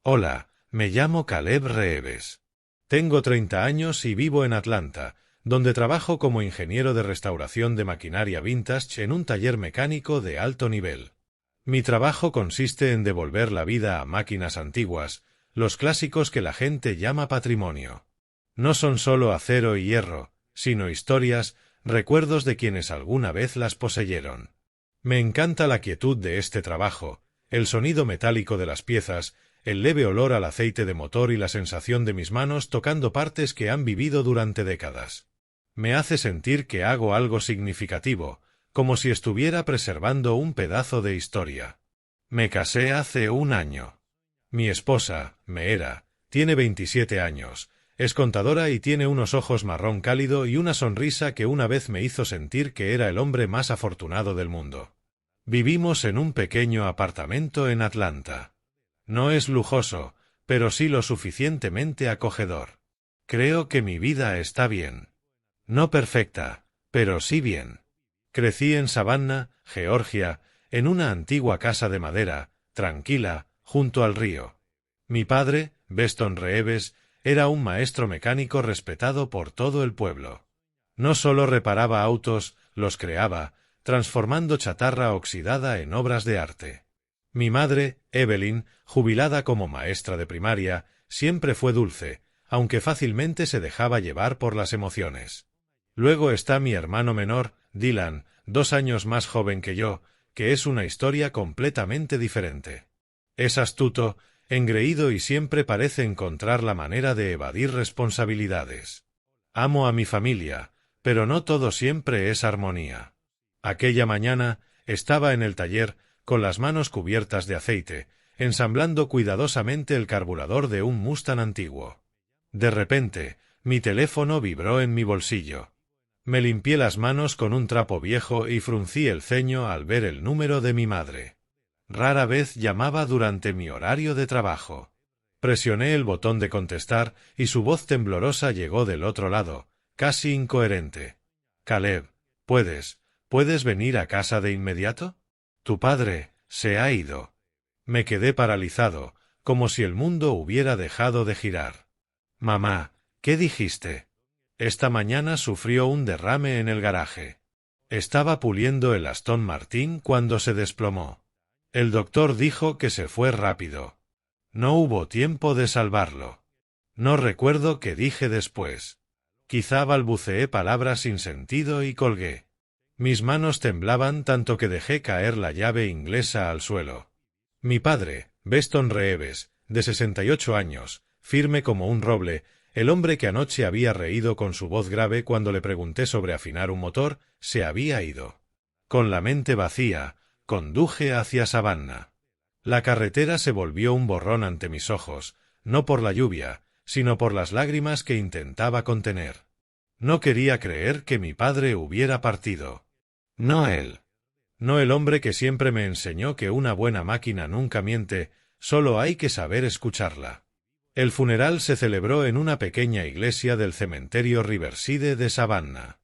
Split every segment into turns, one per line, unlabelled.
Hola, me llamo Caleb Reeves. Tengo 30 años y vivo en Atlanta, donde trabajo como ingeniero de restauración de maquinaria vintage en un taller mecánico de alto nivel. Mi trabajo consiste en devolver la vida a máquinas antiguas, los clásicos que la gente llama patrimonio. No son solo acero y hierro, sino historias, recuerdos de quienes alguna vez las poseyeron. Me encanta la quietud de este trabajo, el sonido metálico de las piezas, el leve olor al aceite de motor y la sensación de mis manos tocando partes que han vivido durante décadas. Me hace sentir que hago algo significativo, como si estuviera preservando un pedazo de historia. Me casé hace un año. Mi esposa, Meera, tiene 27 años, es contadora y tiene unos ojos marrón cálido y una sonrisa que una vez me hizo sentir que era el hombre más afortunado del mundo. Vivimos en un pequeño apartamento en Atlanta. No es lujoso, pero sí lo suficientemente acogedor. Creo que mi vida está bien. No perfecta, pero sí bien. Crecí en Savannah, Georgia, en una antigua casa de madera, tranquila, junto al río. Mi padre, Beston Reeves, era un maestro mecánico respetado por todo el pueblo. No solo reparaba autos, los creaba, transformando chatarra oxidada en obras de arte. Mi madre, Evelyn, jubilada como maestra de primaria, siempre fue dulce, aunque fácilmente se dejaba llevar por las emociones. Luego está mi hermano menor, Dylan, 2 años más joven que yo, que es una historia completamente diferente. Es astuto, engreído y siempre parece encontrar la manera de evadir responsabilidades. Amo a mi familia, pero no todo siempre es armonía. Aquella mañana estaba en el taller, con las manos cubiertas de aceite, ensamblando cuidadosamente el carburador de un Mustang antiguo. De repente, mi teléfono vibró en mi bolsillo. Me limpié las manos con un trapo viejo y fruncí el ceño al ver el número de mi madre. Rara vez llamaba durante mi horario de trabajo. Presioné el botón de contestar y su voz temblorosa llegó del otro lado, casi incoherente. «Caleb, ¿puedes venir a casa de inmediato? Tu padre se ha ido». Me quedé paralizado, como si el mundo hubiera dejado de girar. «Mamá, ¿qué dijiste?» Esta mañana sufrió un derrame en el garaje. Estaba puliendo el Aston Martin cuando se desplomó. El doctor dijo que se fue rápido. No hubo tiempo de salvarlo. No recuerdo qué dije después. Quizá balbuceé palabras sin sentido y colgué. Mis manos temblaban tanto que dejé caer la llave inglesa al suelo. Mi padre, Beston Reeves, de 68 años, firme como un roble, el hombre que anoche había reído con su voz grave cuando le pregunté sobre afinar un motor, se había ido. Con la mente vacía, conduje hacia Savannah. La carretera se volvió un borrón ante mis ojos, no por la lluvia, sino por las lágrimas que intentaba contener. No quería creer que mi padre hubiera partido. No él. No el hombre que siempre me enseñó que una buena máquina nunca miente, solo hay que saber escucharla. El funeral se celebró en una pequeña iglesia del cementerio Riverside de Savannah.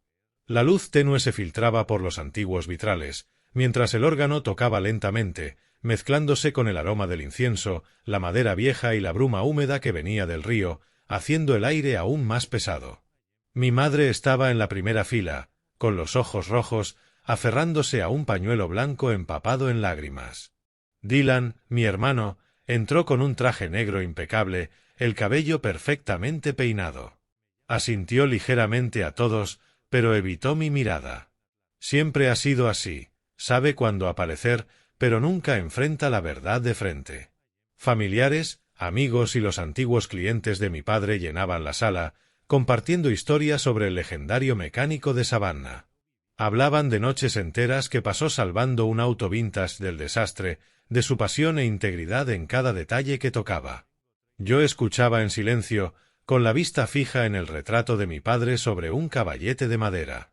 La luz tenue se filtraba por los antiguos vitrales, mientras el órgano tocaba lentamente, mezclándose con el aroma del incienso, la madera vieja y la bruma húmeda que venía del río, haciendo el aire aún más pesado. Mi madre estaba en la primera fila, con los ojos rojos, aferrándose a un pañuelo blanco empapado en lágrimas. Dylan, mi hermano, entró con un traje negro impecable, el cabello perfectamente peinado. Asintió ligeramente a todos, pero evitó mi mirada. Siempre ha sido así, sabe cuándo aparecer, pero nunca enfrenta la verdad de frente. Familiares, amigos y los antiguos clientes de mi padre llenaban la sala, compartiendo historias sobre el legendario mecánico de Savannah. Hablaban de noches enteras que pasó salvando un auto vintage del desastre, de su pasión e integridad en cada detalle que tocaba. Yo escuchaba en silencio, con la vista fija en el retrato de mi padre sobre un caballete de madera.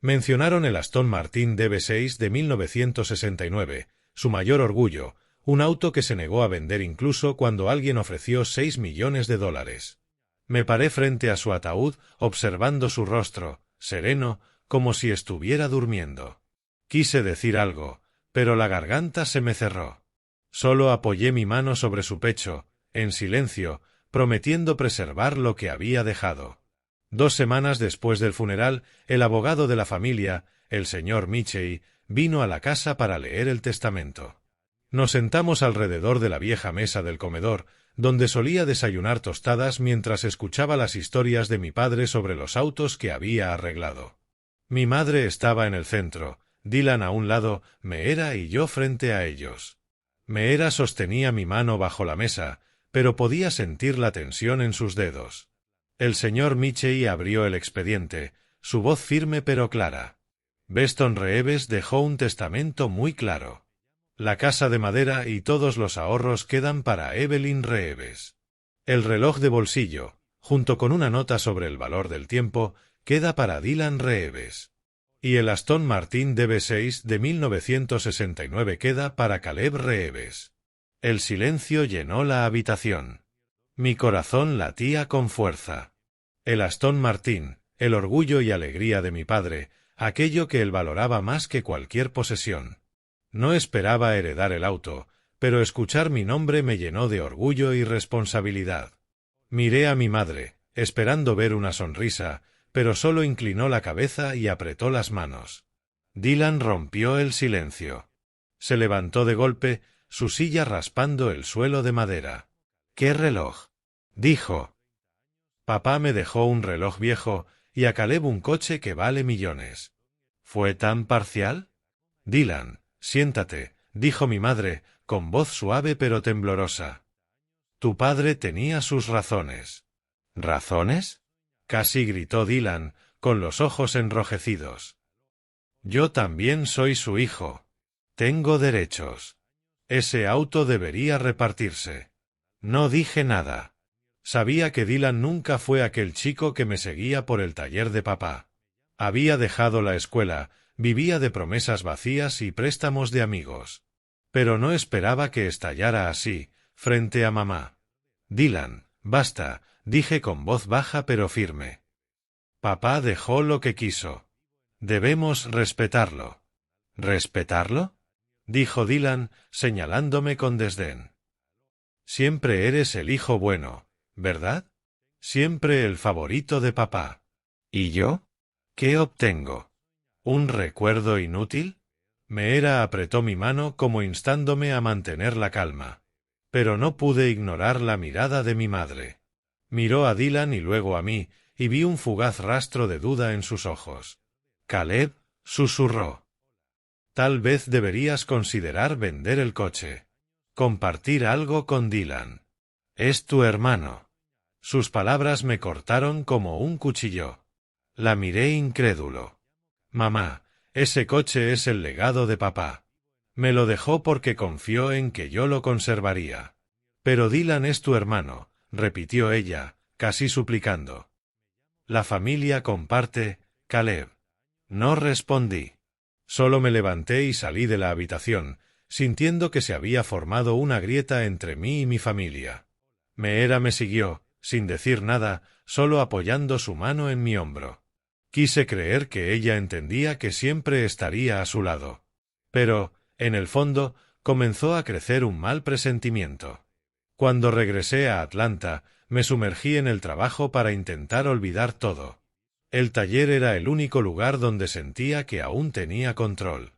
Mencionaron el Aston Martin DB6 de 1969, su mayor orgullo, un auto que se negó a vender incluso cuando alguien ofreció $6 millones. Me paré frente a su ataúd, observando su rostro, sereno, como si estuviera durmiendo. Quise decir algo, pero la garganta se me cerró. Solo apoyé mi mano sobre su pecho, en silencio, prometiendo preservar lo que había dejado. 2 semanas después del funeral, el abogado de la familia, el señor Mitchell, vino a la casa para leer el testamento. Nos sentamos alrededor de la vieja mesa del comedor, donde solía desayunar tostadas mientras escuchaba las historias de mi padre sobre los autos que había arreglado. Mi madre estaba en el centro, Dylan a un lado, Meera y yo frente a ellos. Meera sostenía mi mano bajo la mesa, pero podía sentir la tensión en sus dedos. El señor Mitchell abrió el expediente, su voz firme pero clara. Beston Reeves dejó un testamento muy claro. La casa de madera y todos los ahorros quedan para Evelyn Reeves. El reloj de bolsillo, junto con una nota sobre el valor del tiempo, queda para Dylan Reeves. Y el Aston Martin DB6 de 1969 queda para Caleb Reeves. El silencio llenó la habitación. Mi corazón latía con fuerza. El Aston Martin, el orgullo y alegría de mi padre, aquello que él valoraba más que cualquier posesión. No esperaba heredar el auto, pero escuchar mi nombre me llenó de orgullo y responsabilidad. Miré a mi madre, esperando ver una sonrisa, pero solo inclinó la cabeza y apretó las manos. Dylan rompió el silencio. Se levantó de golpe, su silla raspando el suelo de madera. «¿Qué reloj?», dijo. Papá me dejó un reloj viejo y a Caleb un coche que vale millones. ¿Fue tan parcial? Dylan, siéntate, dijo mi madre, con voz suave pero temblorosa. Tu padre tenía sus razones. ¿Razones?, casi gritó Dylan, con los ojos enrojecidos. Yo también soy su hijo. Tengo derechos. Ese auto debería repartirse. No dije nada. Sabía que Dylan nunca fue aquel chico que me seguía por el taller de papá. Había dejado la escuela, vivía de promesas vacías y préstamos de amigos. Pero no esperaba que estallara así, frente a mamá. Dylan, basta, dije con voz baja pero firme. Papá dejó lo que quiso. Debemos respetarlo. ¿Respetarlo?, dijo Dylan, señalándome con desdén. Siempre eres el hijo bueno, ¿verdad? Siempre el favorito de papá. ¿Y yo? ¿Qué obtengo? ¿Un recuerdo inútil? Meera apretó mi mano como instándome a mantener la calma. Pero no pude ignorar la mirada de mi madre. Miró a Dylan y luego a mí, y vi un fugaz rastro de duda en sus ojos. Caleb, susurró. Tal vez deberías considerar vender el coche. Compartir algo con Dylan. Es tu hermano. Sus palabras me cortaron como un cuchillo. La miré incrédulo. Mamá, ese coche es el legado de papá. Me lo dejó porque confió en que yo lo conservaría. Pero Dylan es tu hermano, repitió ella, casi suplicando. La familia comparte, Caleb. No respondí. Solo me levanté y salí de la habitación, sintiendo que se había formado una grieta entre mí y mi familia. Meera me siguió, sin decir nada, solo apoyando su mano en mi hombro. Quise creer que ella entendía que siempre estaría a su lado. Pero, en el fondo, comenzó a crecer un mal presentimiento. Cuando regresé a Atlanta, me sumergí en el trabajo para intentar olvidar todo. El taller era el único lugar donde sentía que aún tenía control.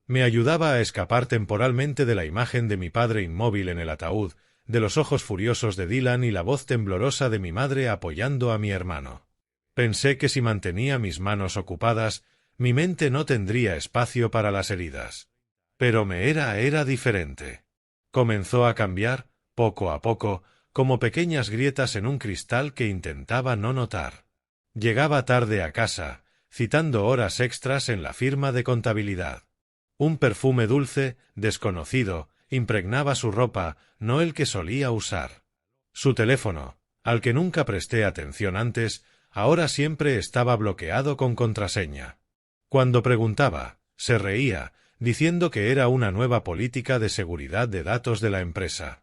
Me ayudaba a escapar temporalmente de la imagen de mi padre inmóvil en el ataúd, de los ojos furiosos de Dylan y la voz temblorosa de mi madre apoyando a mi hermano. Pensé que si mantenía mis manos ocupadas, mi mente no tendría espacio para las heridas. Pero Meera era diferente. Comenzó a cambiar, poco a poco, como pequeñas grietas en un cristal que intentaba no notar. Llegaba tarde a casa, citando horas extras en la firma de contabilidad. Un perfume dulce, desconocido, impregnaba su ropa, no el que solía usar. Su teléfono, al que nunca presté atención antes, ahora siempre estaba bloqueado con contraseña. Cuando preguntaba, se reía, diciendo que era una nueva política de seguridad de datos de la empresa.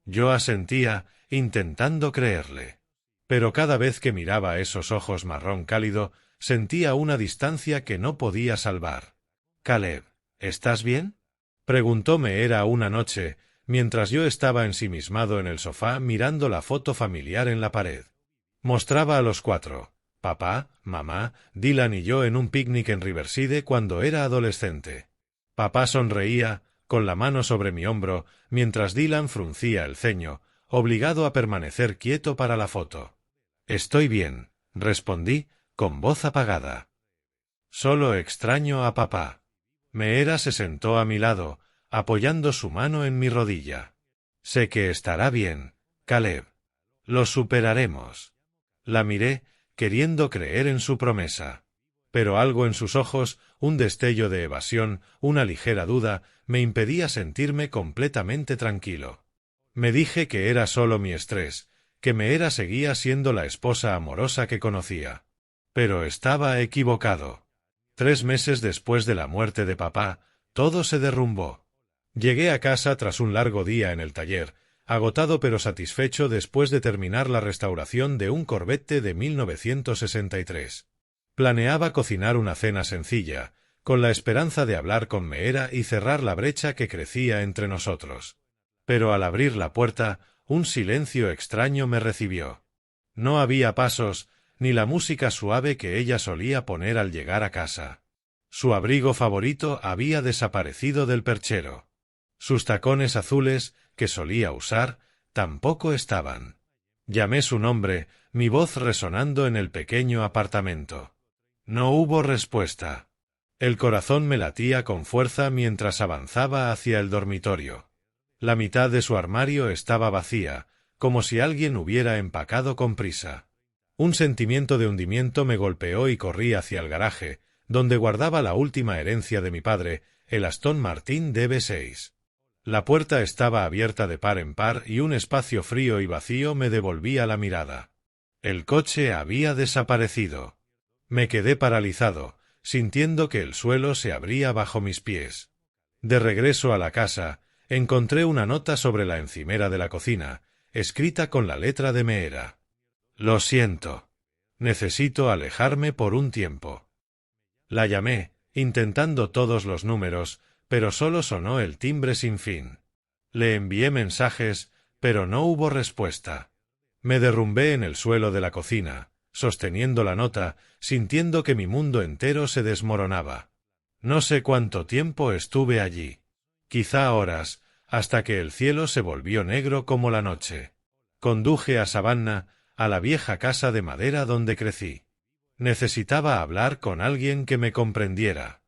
Yo asentía, intentando creerle. Pero cada vez que miraba esos ojos marrón cálido, sentía una distancia que no podía salvar. «Caleb, ¿estás bien?», preguntó Meera una noche, mientras yo estaba ensimismado en el sofá mirando la foto familiar en la pared. Mostraba a los 4, papá, mamá, Dylan y yo en un picnic en Riverside cuando era adolescente. Papá sonreía, con la mano sobre mi hombro, mientras Dylan fruncía el ceño, obligado a permanecer quieto para la foto. «Estoy bien», respondí, con voz apagada. «Solo extraño a papá». Meera se sentó a mi lado, apoyando su mano en mi rodilla. «Sé que estará bien, Caleb. Lo superaremos». La miré, queriendo creer en su promesa. Pero algo en sus ojos, un destello de evasión, una ligera duda, me impedía sentirme completamente tranquilo. Me dije que era solo mi estrés, que Meera seguía siendo la esposa amorosa que conocía. Pero estaba equivocado. 3 meses después de la muerte de papá, todo se derrumbó. Llegué a casa tras un largo día en el taller, agotado pero satisfecho después de terminar la restauración de un Corvette de 1963. Planeaba cocinar una cena sencilla, con la esperanza de hablar con Meera y cerrar la brecha que crecía entre nosotros. Pero al abrir la puerta, un silencio extraño me recibió. No había pasos, ni la música suave que ella solía poner al llegar a casa. Su abrigo favorito había desaparecido del perchero. Sus tacones azules, que solía usar, tampoco estaban. Llamé su nombre, mi voz resonando en el pequeño apartamento. No hubo respuesta. El corazón me latía con fuerza mientras avanzaba hacia el dormitorio. La mitad de su armario estaba vacía, como si alguien hubiera empacado con prisa. Un sentimiento de hundimiento me golpeó y corrí hacia el garaje, donde guardaba la última herencia de mi padre, el Aston Martin DB6. La puerta estaba abierta de par en par y un espacio frío y vacío me devolvía la mirada. El coche había desaparecido. Me quedé paralizado, sintiendo que el suelo se abría bajo mis pies. De regreso a la casa, encontré una nota sobre la encimera de la cocina, escrita con la letra de Meera. «Lo siento. Necesito alejarme por un tiempo». La llamé, intentando todos los números, pero solo sonó el timbre sin fin. Le envié mensajes, pero no hubo respuesta. Me derrumbé en el suelo de la cocina, sosteniendo la nota, sintiendo que mi mundo entero se desmoronaba. No sé cuánto tiempo estuve allí. Quizá horas, hasta que el cielo se volvió negro como la noche. Conduje a Savannah, a la vieja casa de madera donde crecí. Necesitaba hablar con alguien que me comprendiera.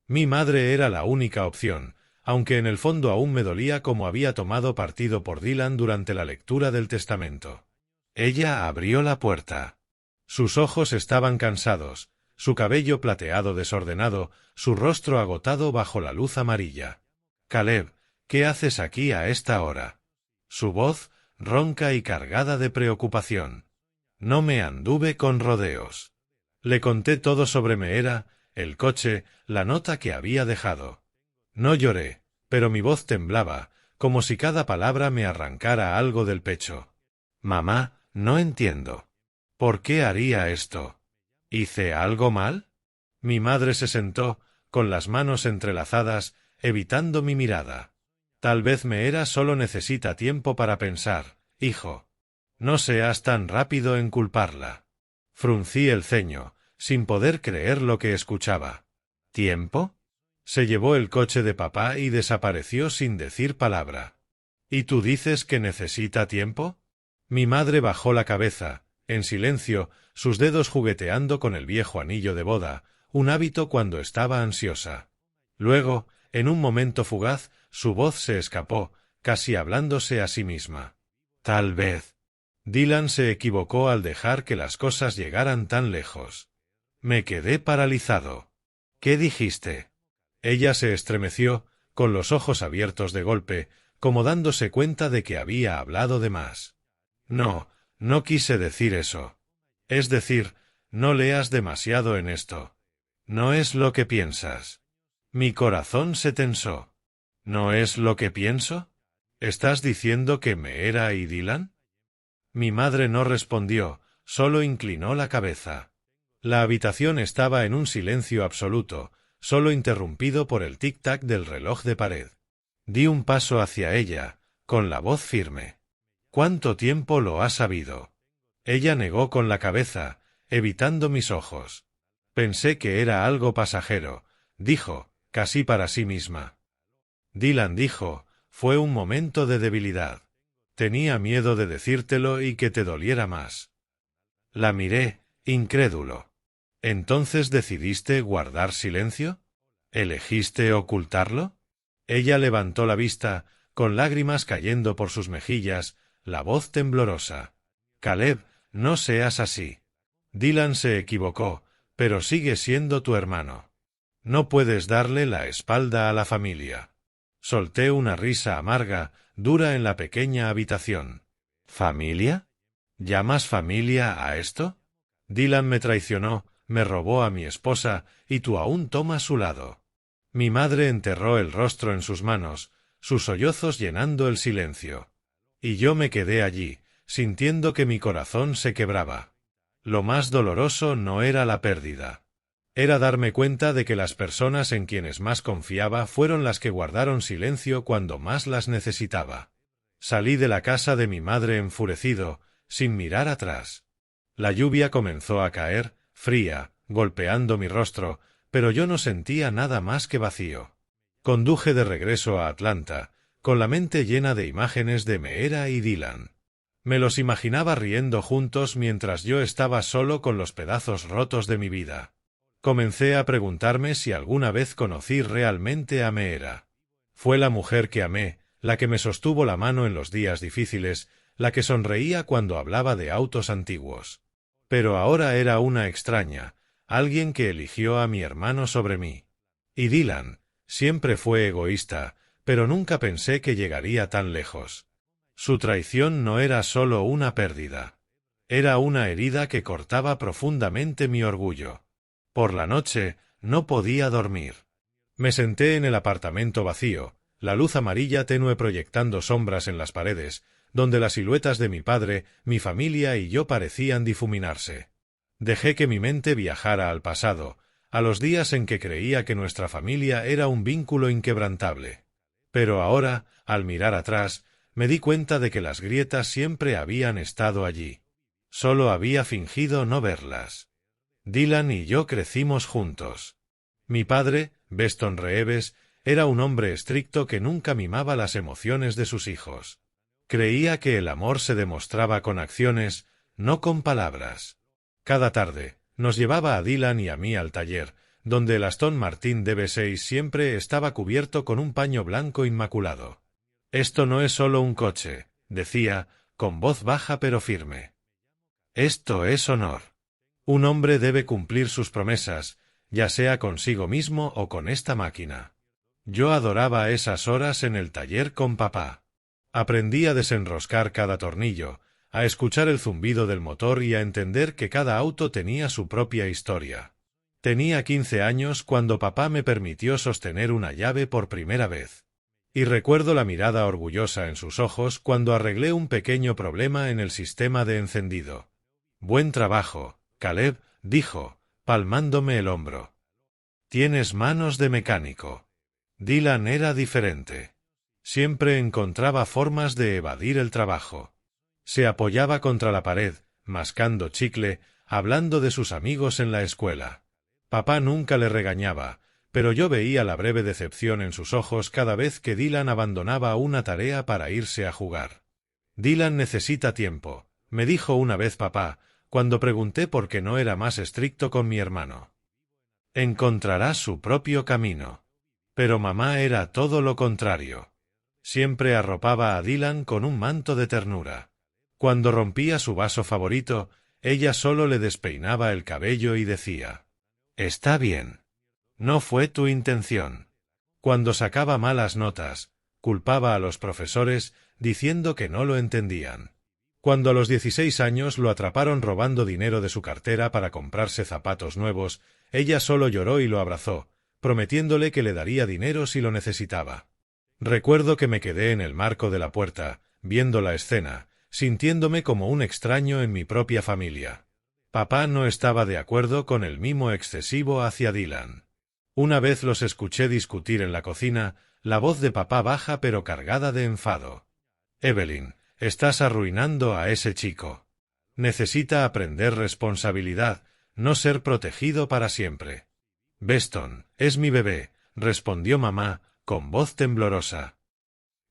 Mi madre era la única opción, aunque en el fondo aún me dolía como había tomado partido por Dylan durante la lectura del testamento. Ella abrió la puerta. Sus ojos estaban cansados, su cabello plateado desordenado, su rostro agotado bajo la luz amarilla. «Caleb, ¿qué haces aquí a esta hora?» Su voz, ronca y cargada de preocupación. No me anduve con rodeos. Le conté todo sobre Meera, el coche, la nota que había dejado. No lloré, pero mi voz temblaba, como si cada palabra me arrancara algo del pecho. «Mamá, no entiendo. ¿Por qué haría esto? ¿Hice algo mal?» Mi madre se sentó, con las manos entrelazadas, evitando mi mirada. «Tal vez Meera solo necesita tiempo para pensar, hijo. No seas tan rápido en culparla». Fruncí el ceño, sin poder creer lo que escuchaba. «¿Tiempo?» Se llevó el coche de papá y desapareció sin decir palabra. «¿Y tú dices que necesita tiempo?» Mi madre bajó la cabeza, en silencio, sus dedos jugueteando con el viejo anillo de boda, un hábito cuando estaba ansiosa. Luego, en un momento fugaz, su voz se escapó, casi hablándose a sí misma. «Tal vez». Dylan se equivocó al dejar que las cosas llegaran tan lejos. Me quedé paralizado. «¿Qué dijiste?» Ella se estremeció, con los ojos abiertos de golpe, como dándose cuenta de que había hablado de más. «No, no quise decir eso. Es decir, no leas demasiado en esto. No es lo que piensas». Mi corazón se tensó. «¿No es lo que pienso? ¿Estás diciendo que Meera y Dylan?» Mi madre no respondió, solo inclinó la cabeza. La habitación estaba en un silencio absoluto, solo interrumpido por el tic-tac del reloj de pared. Di un paso hacia ella, con la voz firme. ¿Cuánto tiempo lo has sabido? Ella negó con la cabeza, evitando mis ojos. Pensé que era algo pasajero, dijo, casi para sí misma. Dylan dijo, fue un momento de debilidad. Tenía miedo de decírtelo y que te doliera más. La miré, incrédulo. ¿Entonces decidiste guardar silencio? ¿Elegiste ocultarlo? Ella levantó la vista, con lágrimas cayendo por sus mejillas, la voz temblorosa. Caleb, no seas así. Dylan se equivocó, pero sigue siendo tu hermano. No puedes darle la espalda a la familia. Solté una risa amarga, dura en la pequeña habitación. ¿Familia? ¿Llamas familia a esto? Dylan me traicionó, me robó a mi esposa, y tú aún tomas su lado. Mi madre enterró el rostro en sus manos, sus sollozos llenando el silencio. Y yo me quedé allí, sintiendo que mi corazón se quebraba. Lo más doloroso no era la pérdida. Era darme cuenta de que las personas en quienes más confiaba fueron las que guardaron silencio cuando más las necesitaba. Salí de la casa de mi madre enfurecido, sin mirar atrás. La lluvia comenzó a caer, fría, golpeando mi rostro, pero yo no sentía nada más que vacío. Conduje de regreso a Atlanta, con la mente llena de imágenes de Meera y Dylan. Me los imaginaba riendo juntos mientras yo estaba solo con los pedazos rotos de mi vida. Comencé a preguntarme si alguna vez conocí realmente a Meera. Fue la mujer que amé, la que me sostuvo la mano en los días difíciles, la que sonreía cuando hablaba de autos antiguos. Pero ahora era una extraña, alguien que eligió a mi hermano sobre mí. Y Dylan, siempre fue egoísta, pero nunca pensé que llegaría tan lejos. Su traición no era solo una pérdida. Era una herida que cortaba profundamente mi orgullo. Por la noche, no podía dormir. Me senté en el apartamento vacío, la luz amarilla tenue proyectando sombras en las paredes, donde las siluetas de mi padre, mi familia y yo parecían difuminarse. Dejé que mi mente viajara al pasado, a los días en que creía que nuestra familia era un vínculo inquebrantable. Pero ahora, al mirar atrás, me di cuenta de que las grietas siempre habían estado allí. Solo había fingido no verlas. Dylan y yo crecimos juntos. Mi padre, Beston Reeves, era un hombre estricto que nunca mimaba las emociones de sus hijos. Creía que el amor se demostraba con acciones, no con palabras. Cada tarde, nos llevaba a Dylan y a mí al taller, donde el Aston Martin DB6 siempre estaba cubierto con un paño blanco inmaculado. «Esto no es solo un coche», decía, con voz baja pero firme. «Esto es honor. Un hombre debe cumplir sus promesas, ya sea consigo mismo o con esta máquina». Yo adoraba esas horas en el taller con papá. Aprendí a desenroscar cada tornillo, a escuchar el zumbido del motor y a entender que cada auto tenía su propia historia. Tenía 15 años cuando papá me permitió sostener una llave por primera vez. Y recuerdo la mirada orgullosa en sus ojos cuando arreglé un pequeño problema en el sistema de encendido. «Buen trabajo, Caleb», dijo, palmándome el hombro. «Tienes manos de mecánico». Dylan era diferente. Siempre encontraba formas de evadir el trabajo. Se apoyaba contra la pared, mascando chicle, hablando de sus amigos en la escuela. Papá nunca le regañaba, pero yo veía la breve decepción en sus ojos cada vez que Dylan abandonaba una tarea para irse a jugar. «Dylan necesita tiempo», me dijo una vez papá, cuando pregunté por qué no era más estricto con mi hermano. «Encontrará su propio camino». Pero mamá era todo lo contrario. Siempre arropaba a Dylan con un manto de ternura. Cuando rompía su vaso favorito, ella solo le despeinaba el cabello y decía: «Está bien. No fue tu intención». Cuando sacaba malas notas, culpaba a los profesores diciendo que no lo entendían. Cuando a los 16 años lo atraparon robando dinero de su cartera para comprarse zapatos nuevos, ella solo lloró y lo abrazó, prometiéndole que le daría dinero si lo necesitaba. Recuerdo que me quedé en el marco de la puerta, viendo la escena, sintiéndome como un extraño en mi propia familia. Papá no estaba de acuerdo con el mimo excesivo hacia Dylan. Una vez los escuché discutir en la cocina, la voz de papá baja pero cargada de enfado. Evelyn, estás arruinando a ese chico. Necesita aprender responsabilidad, no ser protegido para siempre. Beston, es mi bebé, respondió mamá, con voz temblorosa.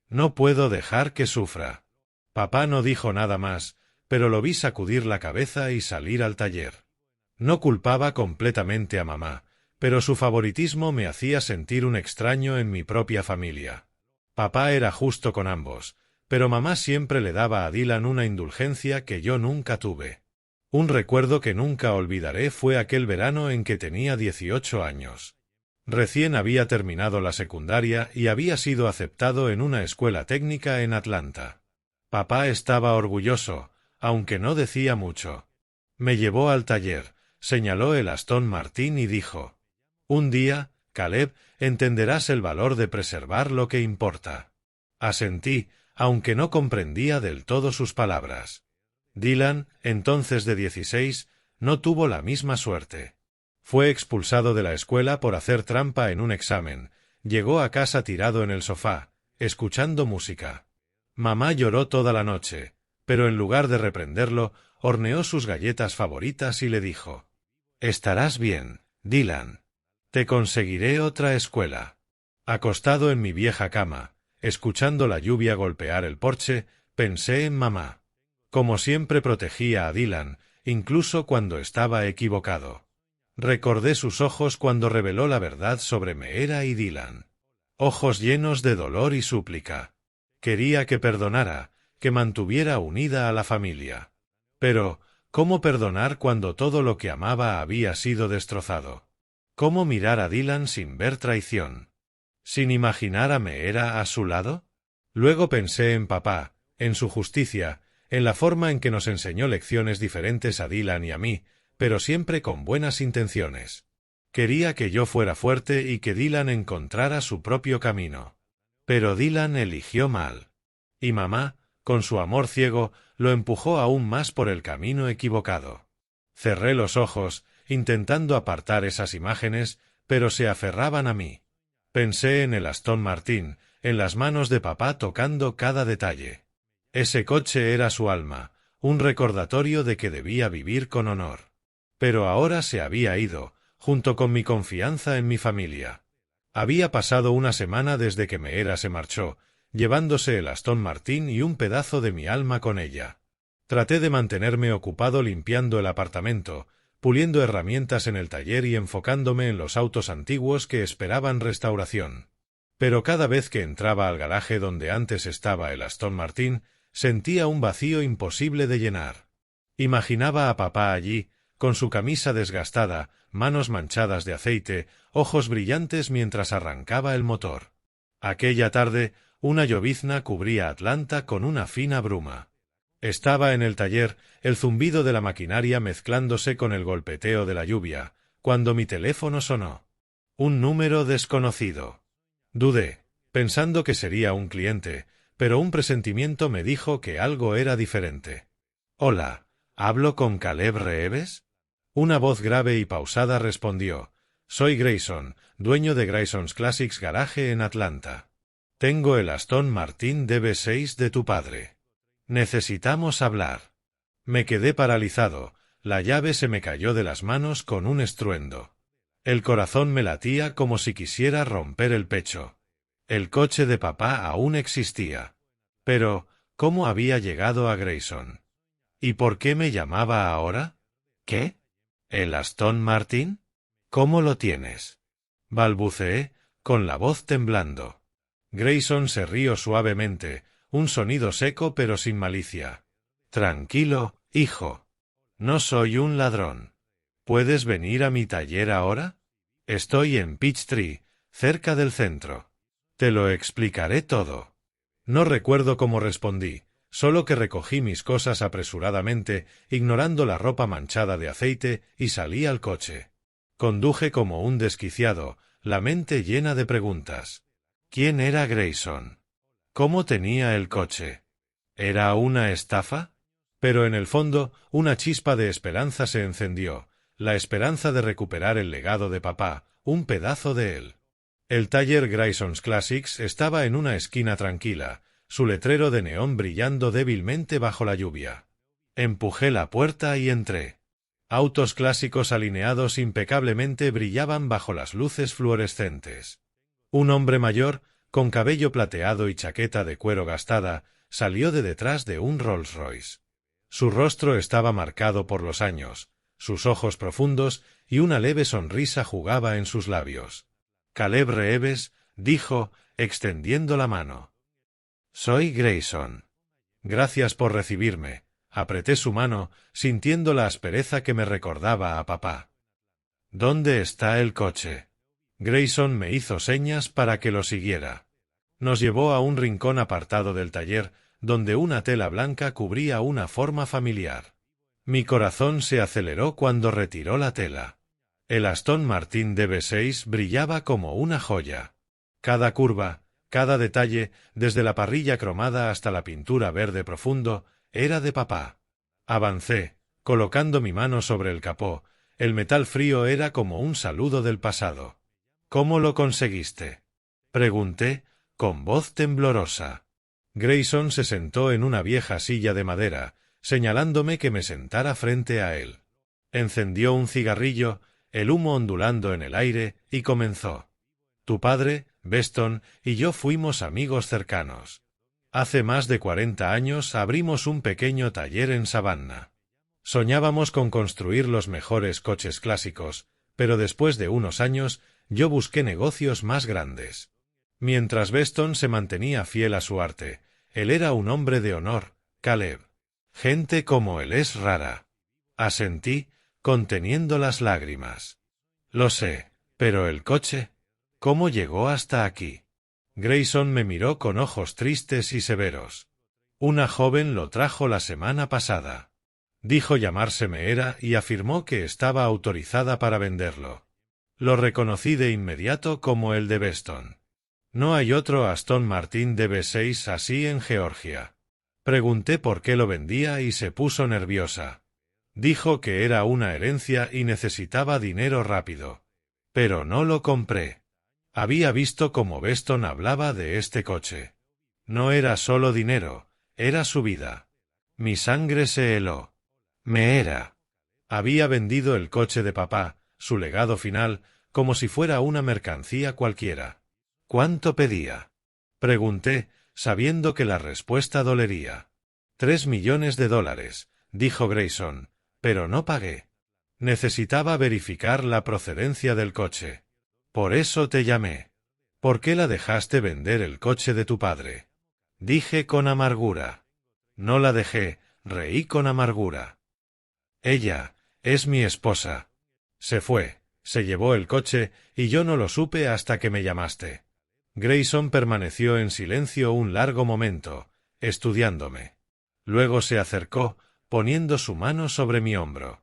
No puedo dejar que sufra. Papá no dijo nada más, pero lo vi sacudir la cabeza y salir al taller. No culpaba completamente a mamá, pero su favoritismo me hacía sentir un extraño en mi propia familia. Papá era justo con ambos, pero mamá siempre le daba a Dylan una indulgencia que yo nunca tuve. Un recuerdo que nunca olvidaré fue aquel verano en que tenía 18 años. Recién había terminado la secundaria y había sido aceptado en una escuela técnica en Atlanta. Papá estaba orgulloso, aunque no decía mucho. Me llevó al taller, señaló el Aston Martin y dijo: «Un día, Caleb, entenderás el valor de preservar lo que importa». Asentí, aunque no comprendía del todo sus palabras. Dylan, entonces de 16, no tuvo la misma suerte. Fue expulsado de la escuela por hacer trampa en un examen. Llegó a casa tirado en el sofá, escuchando música. Mamá lloró toda la noche, pero en lugar de reprenderlo, horneó sus galletas favoritas y le dijo: «Estarás bien, Dylan. Te conseguiré otra escuela». Acostado en mi vieja cama, escuchando la lluvia golpear el porche, pensé en mamá. Como siempre protegía a Dylan, incluso cuando estaba equivocado. Recordé sus ojos cuando reveló la verdad sobre Meera y Dylan. Ojos llenos de dolor y súplica. Quería que perdonara, que mantuviera unida a la familia. Pero, ¿cómo perdonar cuando todo lo que amaba había sido destrozado? ¿Cómo mirar a Dylan sin ver traición? ¿Sin imaginar a Meera a su lado? Luego pensé en papá, en su justicia, en la forma en que nos enseñó lecciones diferentes a Dylan y a mí, pero siempre con buenas intenciones. Quería que yo fuera fuerte y que Dylan encontrara su propio camino. Pero Dylan eligió mal. Y mamá, con su amor ciego, lo empujó aún más por el camino equivocado. Cerré los ojos, intentando apartar esas imágenes, pero se aferraban a mí. Pensé en el Aston Martin, en las manos de papá tocando cada detalle. Ese coche era su alma, un recordatorio de que debía vivir con honor. Pero ahora se había ido, junto con mi confianza en mi familia. Había pasado una semana desde que Meera se marchó, llevándose el Aston Martin y un pedazo de mi alma con ella. Traté de mantenerme ocupado limpiando el apartamento, puliendo herramientas en el taller y enfocándome en los autos antiguos que esperaban restauración. Pero cada vez que entraba al garaje donde antes estaba el Aston Martin, sentía un vacío imposible de llenar. Imaginaba a papá allí, con su camisa desgastada, manos manchadas de aceite, ojos brillantes mientras arrancaba el motor. Aquella tarde, una llovizna cubría Atlanta con una fina bruma. Estaba en el taller, el zumbido de la maquinaria mezclándose con el golpeteo de la lluvia, cuando mi teléfono sonó. Un número desconocido. Dudé, pensando que sería un cliente, pero un presentimiento me dijo que algo era diferente. «Hola, ¿hablo con Caleb Reeves?» Una voz grave y pausada respondió: «Soy Grayson, dueño de Grayson's Classics Garage en Atlanta. Tengo el Aston Martin DB6 de tu padre. Necesitamos hablar». Me quedé paralizado, la llave se me cayó de las manos con un estruendo. El corazón me latía como si quisiera romper el pecho. El coche de papá aún existía. Pero, ¿cómo había llegado a Grayson? ¿Y por qué me llamaba ahora? ¿Qué? ¿El Aston Martin? ¿Cómo lo tienes?, balbuceé, con la voz temblando. Grayson se rió suavemente, un sonido seco pero sin malicia. «Tranquilo, hijo. No soy un ladrón. ¿Puedes venir a mi taller ahora? Estoy en Peachtree, cerca del centro. Te lo explicaré todo». No recuerdo cómo respondí, solo que recogí mis cosas apresuradamente, ignorando la ropa manchada de aceite, y salí al coche. Conduje como un desquiciado, la mente llena de preguntas. ¿Quién era Grayson? ¿Cómo tenía el coche? ¿Era una estafa? Pero en el fondo, una chispa de esperanza se encendió, la esperanza de recuperar el legado de papá, un pedazo de él. El taller Grayson's Classics estaba en una esquina tranquila, su letrero de neón brillando débilmente bajo la lluvia. Empujé la puerta y entré. Autos clásicos alineados impecablemente brillaban bajo las luces fluorescentes. Un hombre mayor, con cabello plateado y chaqueta de cuero gastada, salió de detrás de un Rolls Royce. Su rostro estaba marcado por los años, sus ojos profundos y una leve sonrisa jugaba en sus labios. Caleb Reeves, dijo, extendiendo la mano. Soy Grayson. Gracias por recibirme. Apreté su mano, sintiendo la aspereza que me recordaba a papá. ¿Dónde está el coche? Grayson me hizo señas para que lo siguiera. Nos llevó a un rincón apartado del taller, donde una tela blanca cubría una forma familiar. Mi corazón se aceleró cuando retiró la tela. El Aston Martin DB6 brillaba como una joya. Cada curva, cada detalle, desde la parrilla cromada hasta la pintura verde profundo, era de papá. Avancé, colocando mi mano sobre el capó. El metal frío era como un saludo del pasado. ¿Cómo lo conseguiste? Pregunté, con voz temblorosa. Grayson se sentó en una vieja silla de madera, señalándome que me sentara frente a él. Encendió un cigarrillo, el humo ondulando en el aire, y comenzó. Tu padre, Beston, y yo fuimos amigos cercanos. Hace más de 40 años abrimos un pequeño taller en Savannah. Soñábamos con construir los mejores coches clásicos, pero después de unos años yo busqué negocios más grandes. Mientras Beston se mantenía fiel a su arte, él era un hombre de honor, Caleb. Gente como él es rara. Asentí, conteniendo las lágrimas. Lo sé, pero el coche, ¿cómo llegó hasta aquí? Grayson me miró con ojos tristes y severos. Una joven lo trajo la semana pasada. Dijo llamarse Meera y afirmó que estaba autorizada para venderlo. Lo reconocí de inmediato como el de Beston. No hay otro Aston Martin DB6 así en Georgia. Pregunté por qué lo vendía y se puso nerviosa. Dijo que era una herencia y necesitaba dinero rápido. Pero no lo compré. Había visto cómo Beston hablaba de este coche. No era solo dinero, era su vida. Mi sangre se heló. Meera. Había vendido el coche de papá, su legado final, como si fuera una mercancía cualquiera. ¿Cuánto pedía? Pregunté, sabiendo que la respuesta dolería. $3 millones, dijo Grayson, pero no pagué. Necesitaba verificar la procedencia del coche. Por eso te llamé. ¿Por qué la dejaste vender el coche de tu padre? Dije con amargura. No la dejé, reí con amargura. Ella es mi esposa. Se fue, se llevó el coche y yo no lo supe hasta que me llamaste. Grayson permaneció en silencio un largo momento, estudiándome. Luego se acercó, poniendo su mano sobre mi hombro.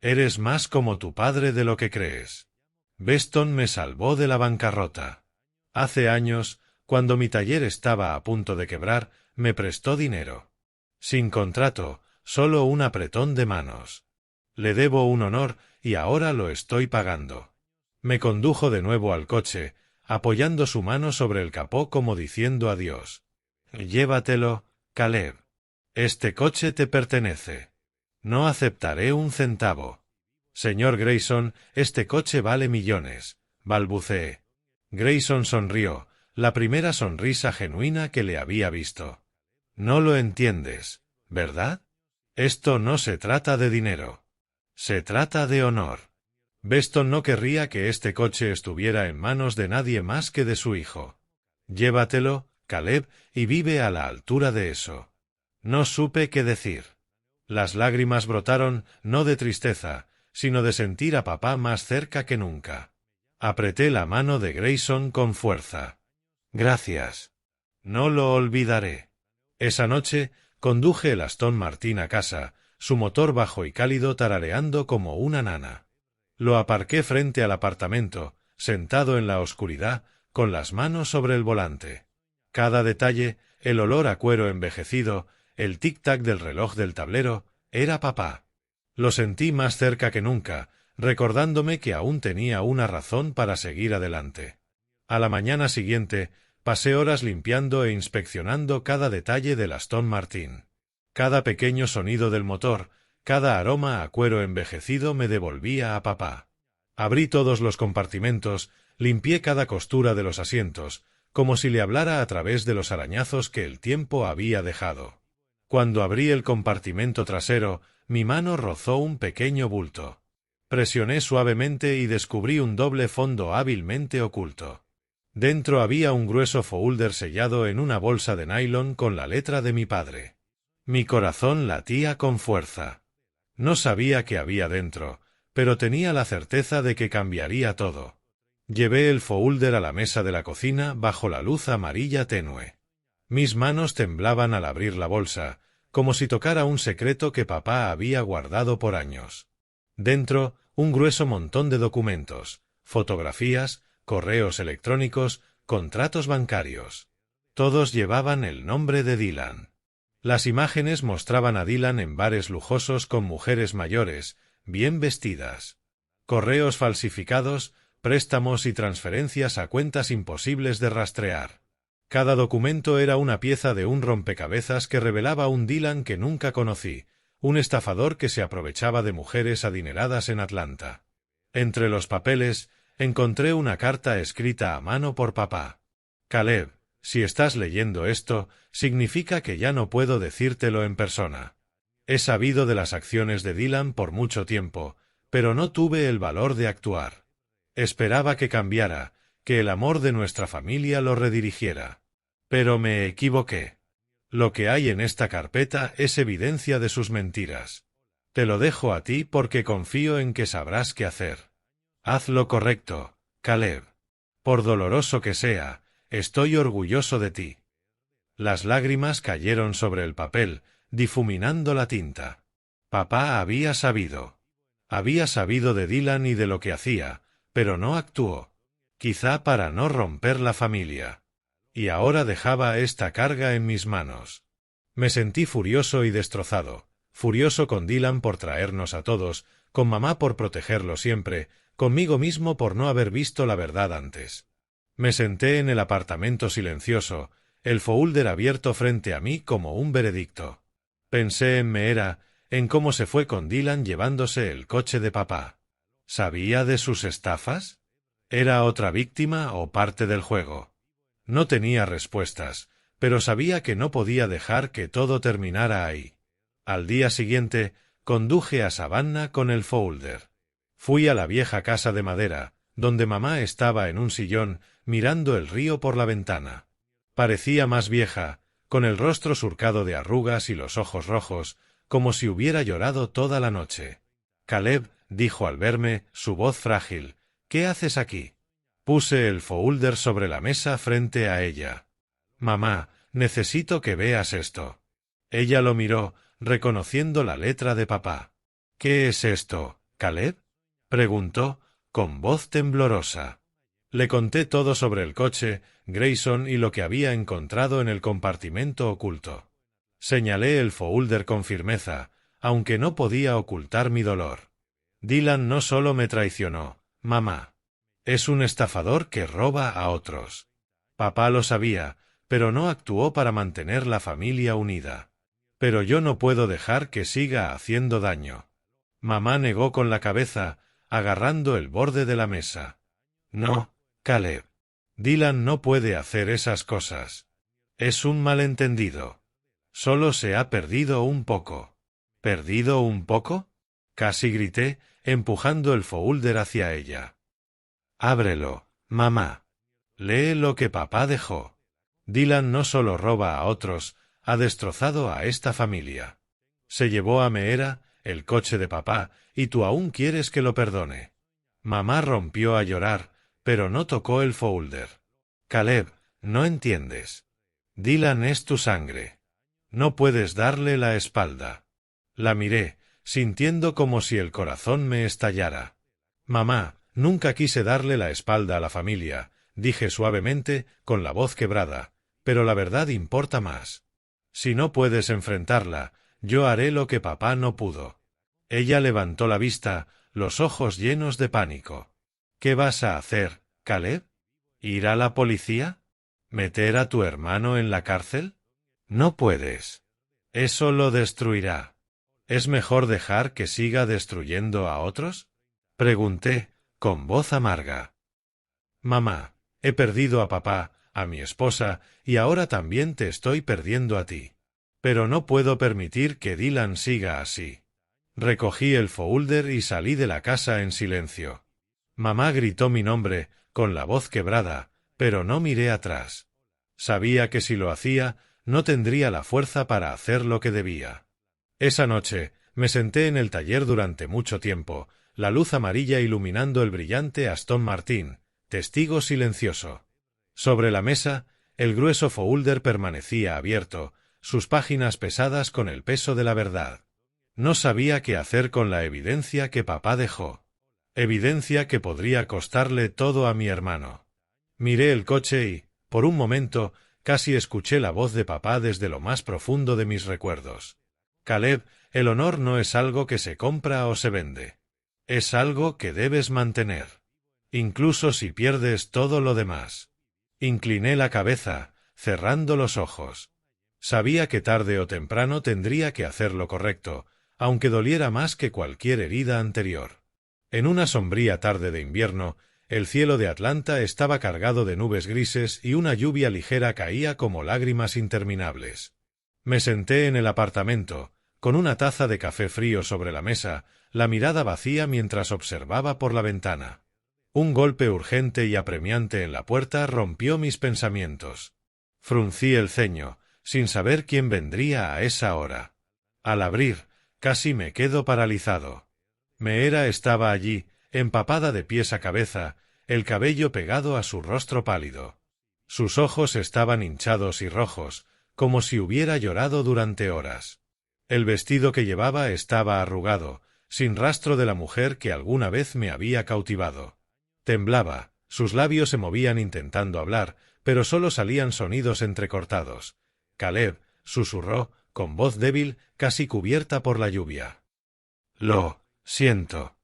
Eres más como tu padre de lo que crees. Beston me salvó de la bancarrota. Hace años, cuando mi taller estaba a punto de quebrar, me prestó dinero. Sin contrato, solo un apretón de manos. Le debo un honor y ahora lo estoy pagando. Me condujo de nuevo al coche, apoyando su mano sobre el capó como diciendo adiós. Llévatelo, Caleb. Este coche te pertenece. No aceptaré un centavo. Señor Grayson, este coche vale millones, balbuceé. Grayson sonrió, la primera sonrisa genuina que le había visto. No lo entiendes, ¿verdad? Esto no se trata de dinero. Se trata de honor. Beston no querría que este coche estuviera en manos de nadie más que de su hijo. Llévatelo, Caleb, y vive a la altura de eso. No supe qué decir. Las lágrimas brotaron, no de tristeza, sino de sentir a papá más cerca que nunca. Apreté la mano de Grayson con fuerza. Gracias. No lo olvidaré. Esa noche, conduje el Aston Martin a casa, su motor bajo y cálido tarareando como una nana. Lo aparqué frente al apartamento, sentado en la oscuridad, con las manos sobre el volante. Cada detalle, el olor a cuero envejecido, el tic-tac del reloj del tablero, era papá. Lo sentí más cerca que nunca, recordándome que aún tenía una razón para seguir adelante. A la mañana siguiente, Pasé horas limpiando e inspeccionando cada detalle del Aston Martin. Cada pequeño sonido del motor, cada aroma a cuero envejecido me devolvía a papá. Abrí todos los compartimentos, limpié cada costura de los asientos, como si le hablara a través de los arañazos que el tiempo había dejado. Cuando abrí el compartimento trasero, mi mano rozó un pequeño bulto. Presioné suavemente y descubrí un doble fondo hábilmente oculto. Dentro había un grueso folder sellado en una bolsa de nylon con la letra de mi padre. Mi corazón latía con fuerza. No sabía qué había dentro, pero tenía la certeza de que cambiaría todo. Llevé el folder a la mesa de la cocina bajo la luz amarilla tenue. Mis manos temblaban al abrir la bolsa, como si tocara un secreto que papá había guardado por años. Dentro, un grueso montón de documentos, fotografías, correos electrónicos, contratos bancarios. Todos llevaban el nombre de Dylan. Las imágenes mostraban a Dylan en bares lujosos con mujeres mayores, bien vestidas. Correos falsificados, préstamos y transferencias a cuentas imposibles de rastrear. Cada documento era una pieza de un rompecabezas que revelaba un Dylan que nunca conocí, un estafador que se aprovechaba de mujeres adineradas en Atlanta. Entre los papeles, encontré una carta escrita a mano por papá. Caleb, si estás leyendo esto, significa que ya no puedo decírtelo en persona. He sabido de las acciones de Dylan por mucho tiempo, pero no tuve el valor de actuar. Esperaba que cambiara, que el amor de nuestra familia lo redirigiera. Pero me equivoqué. Lo que hay en esta carpeta es evidencia de sus mentiras. Te lo dejo a ti porque confío en que sabrás qué hacer. Haz lo correcto, Caleb. Por doloroso que sea, estoy orgulloso de ti. Las lágrimas cayeron sobre el papel, difuminando la tinta. Papá había sabido. Había sabido de Dylan y de lo que hacía, pero no actuó. Quizá para no romper la familia. Y ahora dejaba esta carga en mis manos. Me sentí furioso y destrozado. Furioso con Dylan por traernos a todos, con mamá por protegerlo siempre, conmigo mismo por no haber visto la verdad antes. Me senté en el apartamento silencioso, el folder abierto frente a mí como un veredicto. Pensé en Meera, en cómo se fue con Dylan llevándose el coche de papá. ¿Sabía de sus estafas? ¿Era otra víctima o parte del juego? No tenía respuestas, pero sabía que no podía dejar que todo terminara ahí. Al día siguiente, conduje a Savannah con el folder. Fui a la vieja casa de madera, donde mamá estaba en un sillón, mirando el río por la ventana. Parecía más vieja, con el rostro surcado de arrugas y los ojos rojos, como si hubiera llorado toda la noche. Caleb, dijo al verme, su voz frágil, ¿qué haces aquí? Puse el folder sobre la mesa frente a ella. Mamá, necesito que veas esto. Ella lo miró, reconociendo la letra de papá. ¿Qué es esto, Caleb? Preguntó, con voz temblorosa. Le conté todo sobre el coche, Grayson y lo que había encontrado en el compartimento oculto. Señalé el folder con firmeza, aunque no podía ocultar mi dolor. Dylan no solo me traicionó, mamá. Es un estafador que roba a otros. Papá lo sabía, pero no actuó para mantener la familia unida. Pero yo no puedo dejar que siga haciendo daño. Mamá negó con la cabeza, agarrando el borde de la mesa. No, Caleb. Dylan no puede hacer esas cosas. Es un malentendido. Solo se ha perdido un poco. ¿Perdido un poco? Casi grité, empujando el folder hacia ella. Ábrelo, mamá. Lee lo que papá dejó. Dylan no solo roba a otros, ha destrozado a esta familia. Se llevó a Meera, el coche de papá, y tú aún quieres que lo perdone. Mamá rompió a llorar, pero no tocó el folder. Caleb, no entiendes. Dylan es tu sangre. No puedes darle la espalda. La miré, sintiendo como si el corazón me estallara. Mamá, nunca quise darle la espalda a la familia, dije suavemente, con la voz quebrada, pero la verdad importa más. Si no puedes enfrentarla, yo haré lo que papá no pudo. Ella levantó la vista, los ojos llenos de pánico. ¿Qué vas a hacer, Caleb? ¿Ir a la policía? ¿Meter a tu hermano en la cárcel? No puedes. Eso lo destruirá. ¿Es mejor dejar que siga destruyendo a otros? Pregunté, con voz amarga. Mamá, he perdido a papá, a mi esposa, y ahora también te estoy perdiendo a ti. Pero no puedo permitir que Dylan siga así. Recogí el folder y salí de la casa en silencio. Mamá gritó mi nombre, con la voz quebrada, pero no miré atrás. Sabía que si lo hacía, no tendría la fuerza para hacer lo que debía. Esa noche, me senté en el taller durante mucho tiempo, la luz amarilla iluminando el brillante Aston Martin, testigo silencioso. Sobre la mesa, el grueso folder permanecía abierto, sus páginas pesadas con el peso de la verdad. No sabía qué hacer con la evidencia que papá dejó. Evidencia que podría costarle todo a mi hermano. Miré el coche y, por un momento, casi escuché la voz de papá desde lo más profundo de mis recuerdos. Caleb, el honor no es algo que se compra o se vende. Es algo que debes mantener. Incluso si pierdes todo lo demás. Incliné la cabeza, cerrando los ojos. Sabía que tarde o temprano tendría que hacer lo correcto, aunque doliera más que cualquier herida anterior. En una sombría tarde de invierno, el cielo de Atlanta estaba cargado de nubes grises y una lluvia ligera caía como lágrimas interminables. Me senté en el apartamento, con una taza de café frío sobre la mesa, la mirada vacía mientras observaba por la ventana. Un golpe urgente y apremiante en la puerta rompió mis pensamientos. Fruncí el ceño, sin saber quién vendría a esa hora. Al abrir, casi me quedo paralizado. Meera estaba allí, empapada de pies a cabeza, el cabello pegado a su rostro pálido. Sus ojos estaban hinchados y rojos, como si hubiera llorado durante horas. El vestido que llevaba estaba arrugado, sin rastro de la mujer que alguna vez me había cautivado. Temblaba, sus labios se movían intentando hablar, pero solo salían sonidos entrecortados. Caleb, susurró, con voz débil, casi cubierta por la lluvia. Lo siento.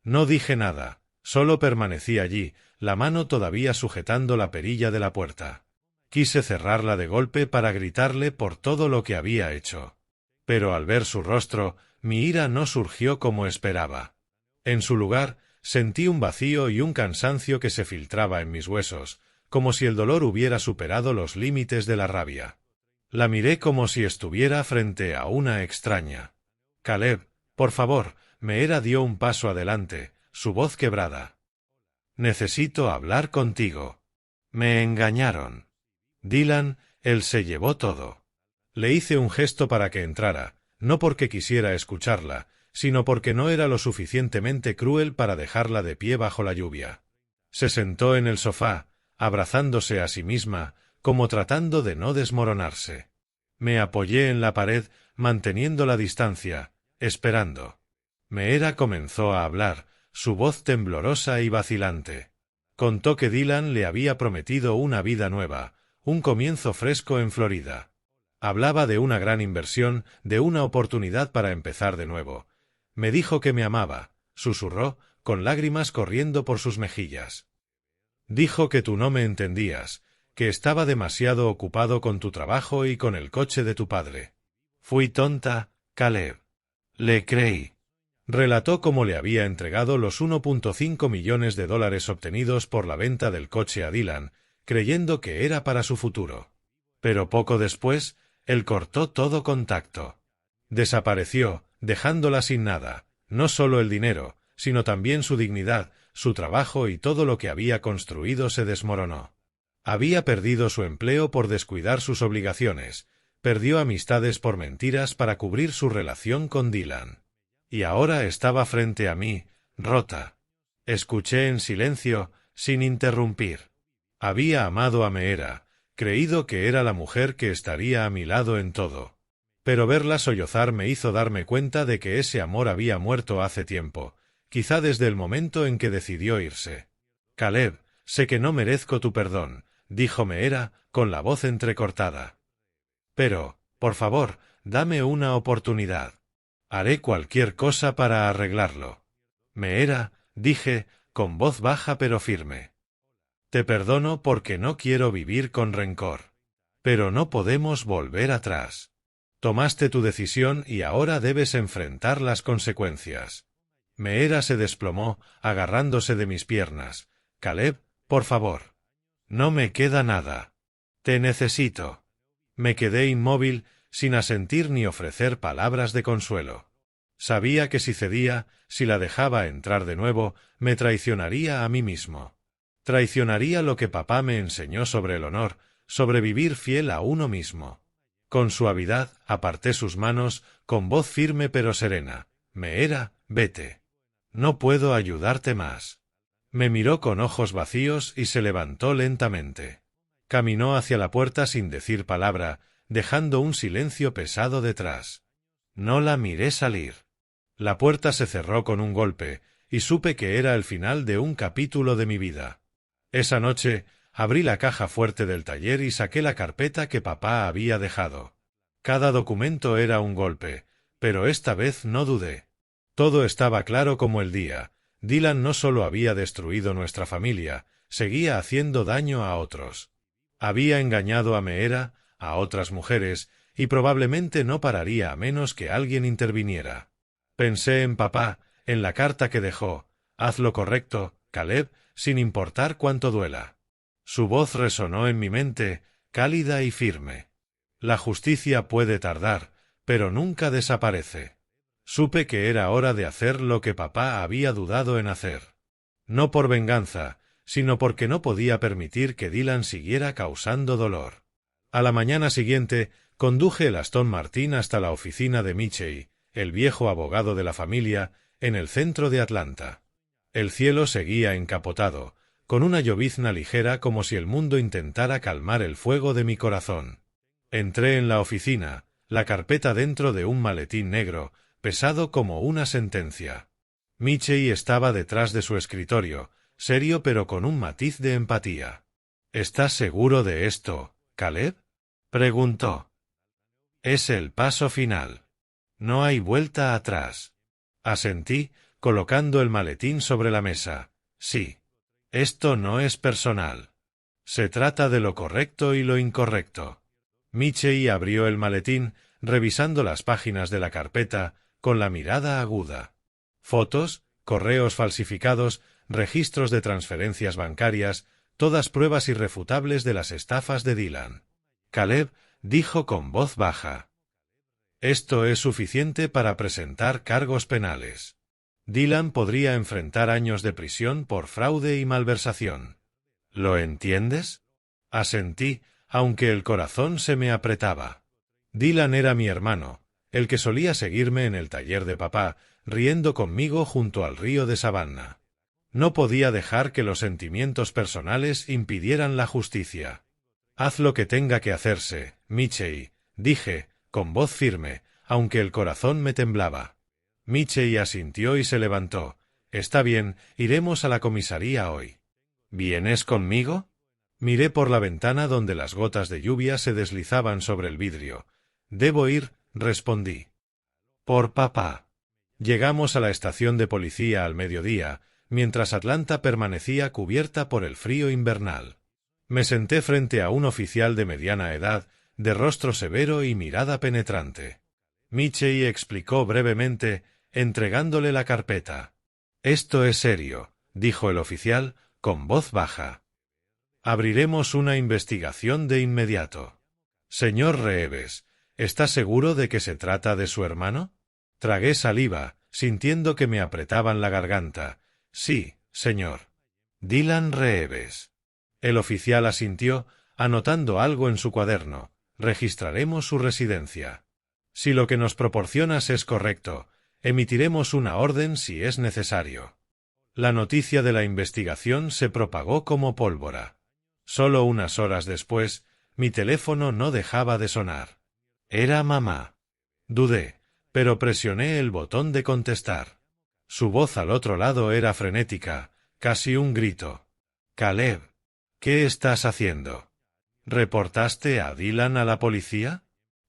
No dije nada, solo permanecí allí, la mano todavía sujetando la perilla de la puerta. Quise cerrarla de golpe para gritarle por todo lo que había hecho. Pero al ver su rostro, mi ira no surgió como esperaba. En su lugar, sentí un vacío y un cansancio que se filtraba en mis huesos, como si el dolor hubiera superado los límites de la rabia. La miré como si estuviera frente a una extraña. Caleb, por favor, Meera dio un paso adelante, su voz quebrada. Necesito hablar contigo. Me engañaron. Dylan, él se llevó todo. Le hice un gesto para que entrara, no porque quisiera escucharla, sino porque no era lo suficientemente cruel para dejarla de pie bajo la lluvia. Se sentó en el sofá, abrazándose a sí misma, como tratando de no desmoronarse. Me apoyé en la pared, manteniendo la distancia, esperando. Meera comenzó a hablar, su voz temblorosa y vacilante. Contó que Dylan le había prometido una vida nueva, un comienzo fresco en Florida. Hablaba de una gran inversión, de una oportunidad para empezar de nuevo. Me dijo que me amaba, susurró, con lágrimas corriendo por sus mejillas. Dijo que tú no me entendías, que estaba demasiado ocupado con tu trabajo y con el coche de tu padre. Fui tonta, Caleb. Le creí. Relató cómo le había entregado los 1.5 millones de dólares obtenidos por la venta del coche a Dylan, creyendo que era para su futuro. Pero poco después, él cortó todo contacto. Desapareció, dejándola sin nada, no solo el dinero, sino también su dignidad, su trabajo y todo lo que había construido se desmoronó. Había perdido su empleo por descuidar sus obligaciones, perdió amistades por mentiras para cubrir su relación con Dylan. Y ahora estaba frente a mí, rota. Escuché en silencio, sin interrumpir. Había amado a Meera, creído que era la mujer que estaría a mi lado en todo. Pero verla sollozar me hizo darme cuenta de que ese amor había muerto hace tiempo, quizá desde el momento en que decidió irse. Caleb, sé que no merezco tu perdón, dijo Meera, con la voz entrecortada. Pero, por favor, dame una oportunidad. Haré cualquier cosa para arreglarlo. Meera, dije, con voz baja pero firme. Te perdono porque no quiero vivir con rencor. Pero no podemos volver atrás. Tomaste tu decisión y ahora debes enfrentar las consecuencias. Meera se desplomó, agarrándose de mis piernas. Caleb, por favor. No me queda nada. Te necesito. Me quedé inmóvil, sin asentir ni ofrecer palabras de consuelo. Sabía que si cedía, si la dejaba entrar de nuevo, me traicionaría a mí mismo. Traicionaría lo que papá me enseñó sobre el honor, sobre vivir fiel a uno mismo. Con suavidad aparté sus manos, con voz firme pero serena. Meera, vete. No puedo ayudarte más. Me miró con ojos vacíos y se levantó lentamente. Caminó hacia la puerta sin decir palabra, dejando un silencio pesado detrás. No la miré salir. La puerta se cerró con un golpe, y supe que era el final de un capítulo de mi vida. Esa noche, abrí la caja fuerte del taller y saqué la carpeta que papá había dejado. Cada documento era un golpe, pero esta vez no dudé. Todo estaba claro como el día. Dylan no solo había destruido nuestra familia, seguía haciendo daño a otros. Había engañado a Meera, a otras mujeres, y probablemente no pararía a menos que alguien interviniera. Pensé en papá, en la carta que dejó. Haz lo correcto, Caleb, sin importar cuánto duela. Su voz resonó en mi mente, cálida y firme. La justicia puede tardar, pero nunca desaparece. Supe que era hora de hacer lo que papá había dudado en hacer. No por venganza, sino porque no podía permitir que Dylan siguiera causando dolor. A la mañana siguiente, conduje el Aston Martin hasta la oficina de Michey, el viejo abogado de la familia, en el centro de Atlanta. El cielo seguía encapotado, con una llovizna ligera como si el mundo intentara calmar el fuego de mi corazón. Entré en la oficina, la carpeta dentro de un maletín negro, pesado como una sentencia. Michey estaba detrás de su escritorio, serio pero con un matiz de empatía. ¿Estás seguro de esto, Caleb? Preguntó. Es el paso final. No hay vuelta atrás. Asentí, colocando el maletín sobre la mesa. Sí. Esto no es personal. Se trata de lo correcto y lo incorrecto. Michey abrió el maletín, revisando las páginas de la carpeta, con la mirada aguda. Fotos, correos falsificados, registros de transferencias bancarias, todas pruebas irrefutables de las estafas de Dylan. Caleb dijo con voz baja. Esto es suficiente para presentar cargos penales. Dylan podría enfrentar años de prisión por fraude y malversación. ¿Lo entiendes? Asentí, aunque el corazón se me apretaba. Dylan era mi hermano, el que solía seguirme en el taller de papá, riendo conmigo junto al río de Savannah. No podía dejar que los sentimientos personales impidieran la justicia. Haz lo que tenga que hacerse, Michey, dije, con voz firme, aunque el corazón me temblaba. Michey asintió y se levantó. Está bien, iremos a la comisaría hoy. ¿Vienes conmigo? Miré por la ventana donde las gotas de lluvia se deslizaban sobre el vidrio. Debo ir, respondí. Por papá. Llegamos a la estación de policía al mediodía, mientras Atlanta permanecía cubierta por el frío invernal. Me senté frente a un oficial de mediana edad, de rostro severo y mirada penetrante. Michey explicó brevemente, entregándole la carpeta. Esto es serio, dijo el oficial, con voz baja. Abriremos una investigación de inmediato. Señor Reeves, ¿está seguro de que se trata de su hermano? Tragué saliva, sintiendo que me apretaban la garganta. Sí, señor. Dylan Reeves. El oficial asintió, anotando algo en su cuaderno. Registraremos su residencia. Si lo que nos proporcionas es correcto, emitiremos una orden si es necesario. La noticia de la investigación se propagó como pólvora. Solo unas horas después, mi teléfono no dejaba de sonar. Era mamá. Dudé, pero presioné el botón de contestar. Su voz al otro lado era frenética, casi un grito. Caleb, ¿qué estás haciendo? ¿Reportaste a Dylan a la policía?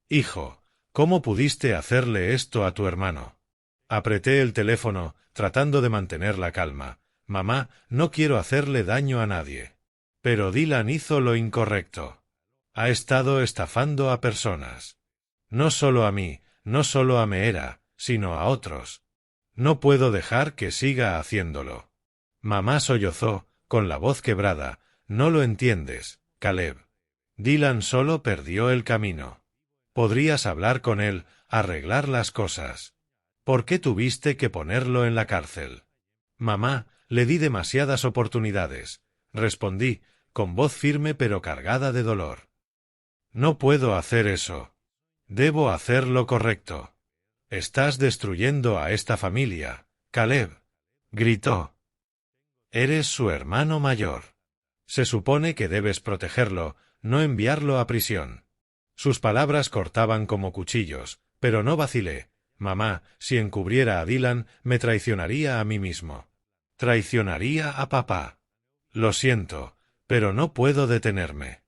Hijo, ¿cómo pudiste hacerle esto a tu hermano? Apreté el teléfono, tratando de mantener la calma. Mamá, no quiero hacerle daño a nadie. Pero Dylan hizo lo incorrecto. Ha estado estafando a personas. No solo a mí, no solo a Meera, sino a otros. No puedo dejar que siga haciéndolo. Mamá sollozó, con la voz quebrada. No lo entiendes, Caleb. Dylan solo perdió el camino. Podrías hablar con él, arreglar las cosas. ¿Por qué tuviste que ponerlo en la cárcel? Mamá, le di demasiadas oportunidades, respondí, con voz firme pero cargada de dolor. No puedo hacer eso. Debo hacer lo correcto. Estás destruyendo a esta familia, Caleb, gritó. Eres su hermano mayor. Se supone que debes protegerlo, no enviarlo a prisión. Sus palabras cortaban como cuchillos, pero no vacilé. Mamá, si encubriera a Dylan, me traicionaría a mí mismo. Traicionaría a papá. Lo siento, pero no puedo detenerme.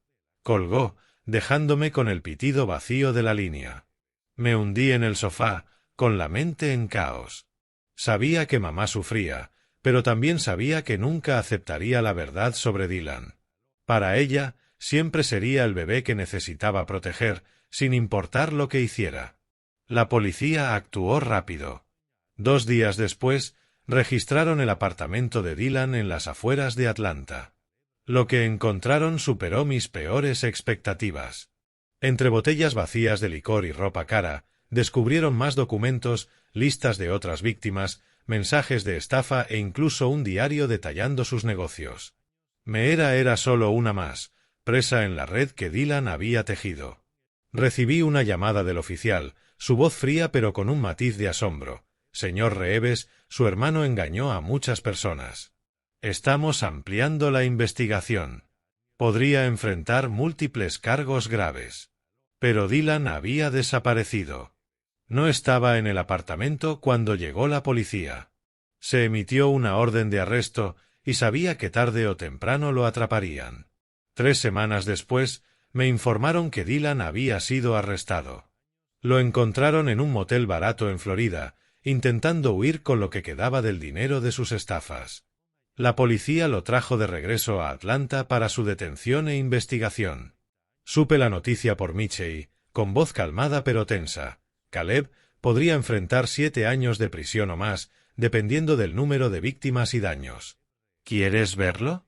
Colgó, dejándome con el pitido vacío de la línea. Me hundí en el sofá, con la mente en caos. Sabía que mamá sufría, pero también sabía que nunca aceptaría la verdad sobre Dylan. Para ella, siempre sería el bebé que necesitaba proteger, sin importar lo que hiciera. La policía actuó rápido. 2 días después, registraron el apartamento de Dylan en las afueras de Atlanta. Lo que encontraron superó mis peores expectativas. Entre botellas vacías de licor y ropa cara, descubrieron más documentos, listas de otras víctimas, mensajes de estafa e incluso un diario detallando sus negocios. Meera era solo una más, presa en la red que Dylan había tejido. Recibí una llamada del oficial, su voz fría pero con un matiz de asombro. Señor Reeves, su hermano engañó a muchas personas. Estamos ampliando la investigación. Podría enfrentar múltiples cargos graves. Pero Dylan había desaparecido. No estaba en el apartamento cuando llegó la policía. Se emitió una orden de arresto y sabía que tarde o temprano lo atraparían. 3 semanas después, me informaron que Dylan había sido arrestado. Lo encontraron en un motel barato en Florida, intentando huir con lo que quedaba del dinero de sus estafas. La policía lo trajo de regreso a Atlanta para su detención e investigación. Supe la noticia por Michie, con voz calmada pero tensa. Caleb podría enfrentar 7 años de prisión o más, dependiendo del número de víctimas y daños. ¿Quieres verlo?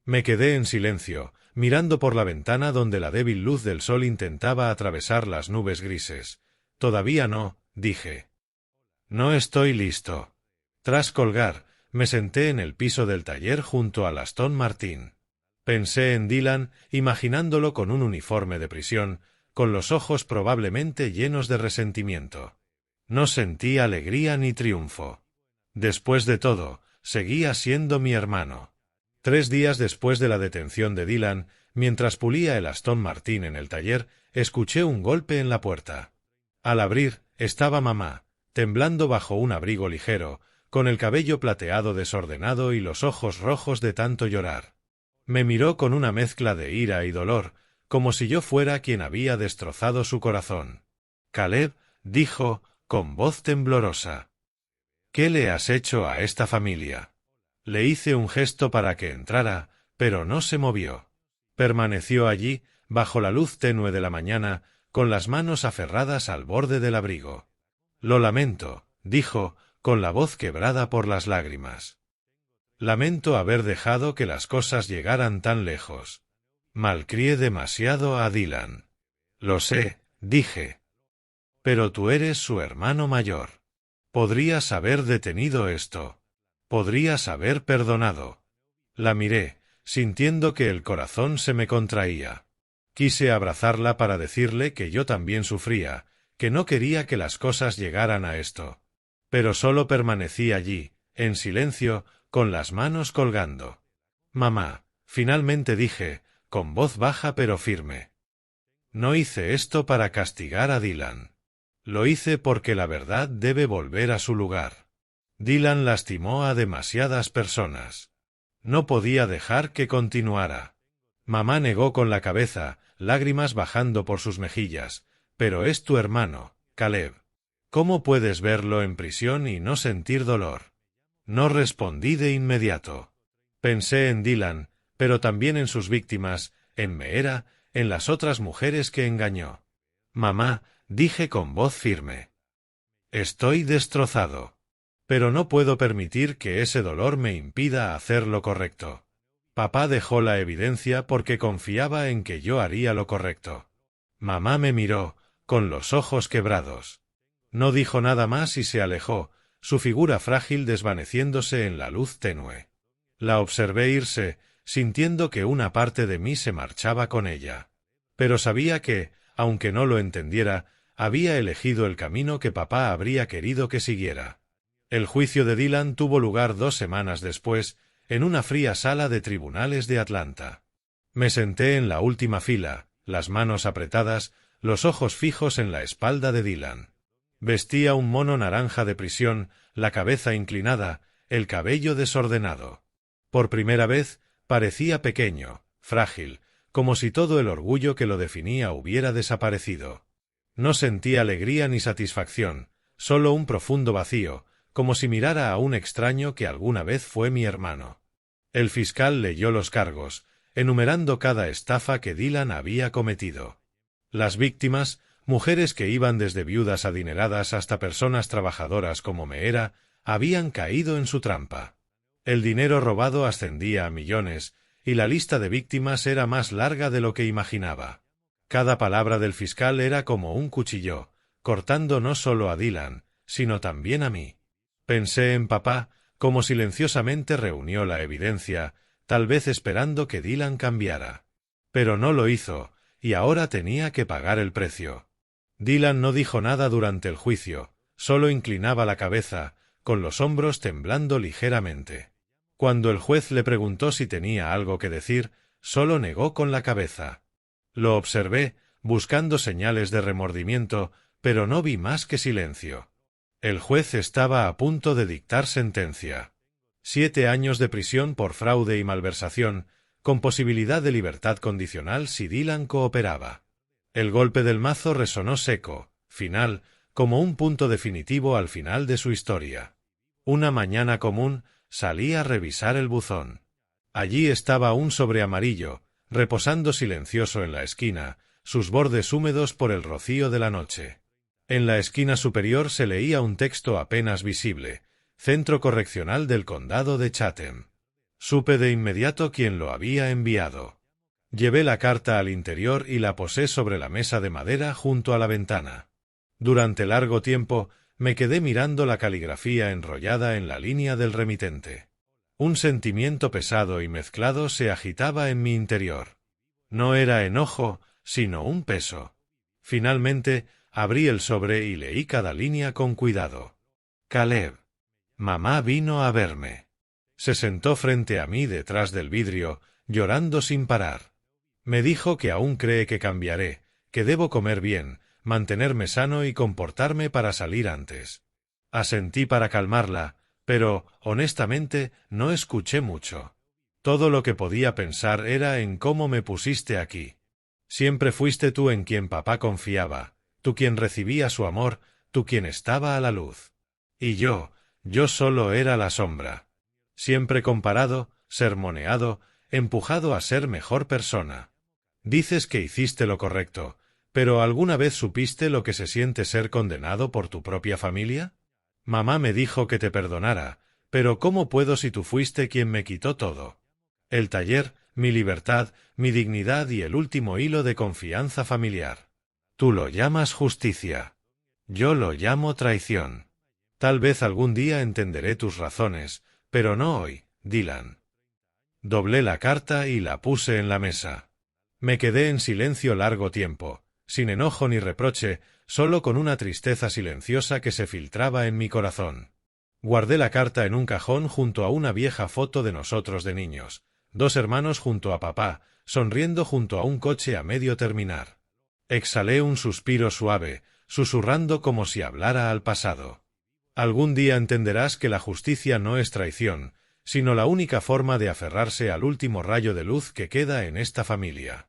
Me quedé en silencio, mirando por la ventana donde la débil luz del sol intentaba atravesar las nubes grises. Todavía no, dije. No estoy listo. Tras colgar, me senté en el piso del taller junto al Aston Martin. Pensé en Dylan, imaginándolo con un uniforme de prisión, con los ojos probablemente llenos de resentimiento. No sentí alegría ni triunfo. Después de todo, seguía siendo mi hermano. 3 días después de la detención de Dylan, mientras pulía el Aston Martin en el taller, escuché un golpe en la puerta. Al abrir, estaba mamá, temblando bajo un abrigo ligero, con el cabello plateado desordenado y los ojos rojos de tanto llorar. Me miró con una mezcla de ira y dolor, como si yo fuera quien había destrozado su corazón. Caleb, dijo, con voz temblorosa. ¿Qué le has hecho a esta familia? Le hice un gesto para que entrara, pero no se movió. Permaneció allí, bajo la luz tenue de la mañana, con las manos aferradas al borde del abrigo. Lo lamento, dijo, con la voz quebrada por las lágrimas. Lamento haber dejado que las cosas llegaran tan lejos. Malcrié demasiado a Dylan. Lo sé, dije. Pero tú eres su hermano mayor. Podrías haber detenido esto. Podrías haber perdonado. La miré, sintiendo que el corazón se me contraía. Quise abrazarla para decirle que yo también sufría, que no quería que las cosas llegaran a esto. Pero solo permanecí allí, en silencio, con las manos colgando. Mamá, finalmente dije, con voz baja pero firme. No hice esto para castigar a Dylan. Lo hice porque la verdad debe volver a su lugar. Dylan lastimó a demasiadas personas. No podía dejar que continuara. Mamá negó con la cabeza, lágrimas bajando por sus mejillas. Pero es tu hermano, Caleb. ¿Cómo puedes verlo en prisión y no sentir dolor? No respondí de inmediato. Pensé en Dylan, pero también en sus víctimas, en Meera, en las otras mujeres que engañó. Mamá, dije con voz firme. Estoy destrozado. Pero no puedo permitir que ese dolor me impida hacer lo correcto. Papá dejó la evidencia porque confiaba en que yo haría lo correcto. Mamá me miró, con los ojos quebrados. No dijo nada más y se alejó, su figura frágil desvaneciéndose en la luz tenue. La observé irse, sintiendo que una parte de mí se marchaba con ella. Pero sabía que, aunque no lo entendiera, había elegido el camino que papá habría querido que siguiera. El juicio de Dylan tuvo lugar 2 semanas después, en una fría sala de tribunales de Atlanta. Me senté en la última fila, las manos apretadas, los ojos fijos en la espalda de Dylan. Vestía un mono naranja de prisión, la cabeza inclinada, el cabello desordenado. Por primera vez, parecía pequeño, frágil, como si todo el orgullo que lo definía hubiera desaparecido. No sentí alegría ni satisfacción, solo un profundo vacío, como si mirara a un extraño que alguna vez fue mi hermano. El fiscal leyó los cargos, enumerando cada estafa que Dylan había cometido. Las víctimas, mujeres que iban desde viudas adineradas hasta personas trabajadoras como Meera, habían caído en su trampa. El dinero robado ascendía a millones, y la lista de víctimas era más larga de lo que imaginaba. Cada palabra del fiscal era como un cuchillo, cortando no solo a Dylan, sino también a mí. Pensé en papá, como silenciosamente reunió la evidencia, tal vez esperando que Dylan cambiara. Pero no lo hizo, y ahora tenía que pagar el precio. Dylan no dijo nada durante el juicio, solo inclinaba la cabeza, con los hombros temblando ligeramente. Cuando el juez le preguntó si tenía algo que decir, solo negó con la cabeza. Lo observé, buscando señales de remordimiento, pero no vi más que silencio. El juez estaba a punto de dictar sentencia. 7 años de prisión por fraude y malversación, con posibilidad de libertad condicional si Dylan cooperaba. El golpe del mazo resonó seco, final, como un punto definitivo al final de su historia. Una mañana común, salí a revisar el buzón. Allí estaba un sobre amarillo, reposando silencioso en la esquina, sus bordes húmedos por el rocío de la noche. En la esquina superior se leía un texto apenas visible, Centro Correccional del Condado de Chatham. Supe de inmediato quién lo había enviado. Llevé la carta al interior y la posé sobre la mesa de madera junto a la ventana. Durante largo tiempo me quedé mirando la caligrafía enrollada en la línea del remitente. Un sentimiento pesado y mezclado se agitaba en mi interior. No era enojo, sino un peso. Finalmente, abrí el sobre y leí cada línea con cuidado. Caleb. Mamá vino a verme. Se sentó frente a mí detrás del vidrio, llorando sin parar. Me dijo que aún cree que cambiaré, que debo comer bien, mantenerme sano y comportarme para salir antes. Asentí para calmarla, pero, honestamente, no escuché mucho. Todo lo que podía pensar era en cómo me pusiste aquí. Siempre fuiste tú en quien papá confiaba, tú quien recibía su amor, tú quien estaba a la luz. Y yo solo era la sombra. Siempre comparado, sermoneado, empujado a ser mejor persona. Dices que hiciste lo correcto, pero ¿alguna vez supiste lo que se siente ser condenado por tu propia familia? Mamá me dijo que te perdonara, pero ¿cómo puedo si tú fuiste quien me quitó todo? El taller, mi libertad, mi dignidad y el último hilo de confianza familiar. Tú lo llamas justicia. Yo lo llamo traición. Tal vez algún día entenderé tus razones, pero no hoy, Dylan. Doblé la carta y la puse en la mesa. Me quedé en silencio largo tiempo, sin enojo ni reproche, solo con una tristeza silenciosa que se filtraba en mi corazón. Guardé la carta en un cajón junto a una vieja foto de nosotros de niños, 2 hermanos junto a papá, sonriendo junto a un coche a medio terminar. Exhalé un suspiro suave, susurrando como si hablara al pasado. Algún día entenderás que la justicia no es traición, sino la única forma de aferrarse al último rayo de luz que queda en esta familia.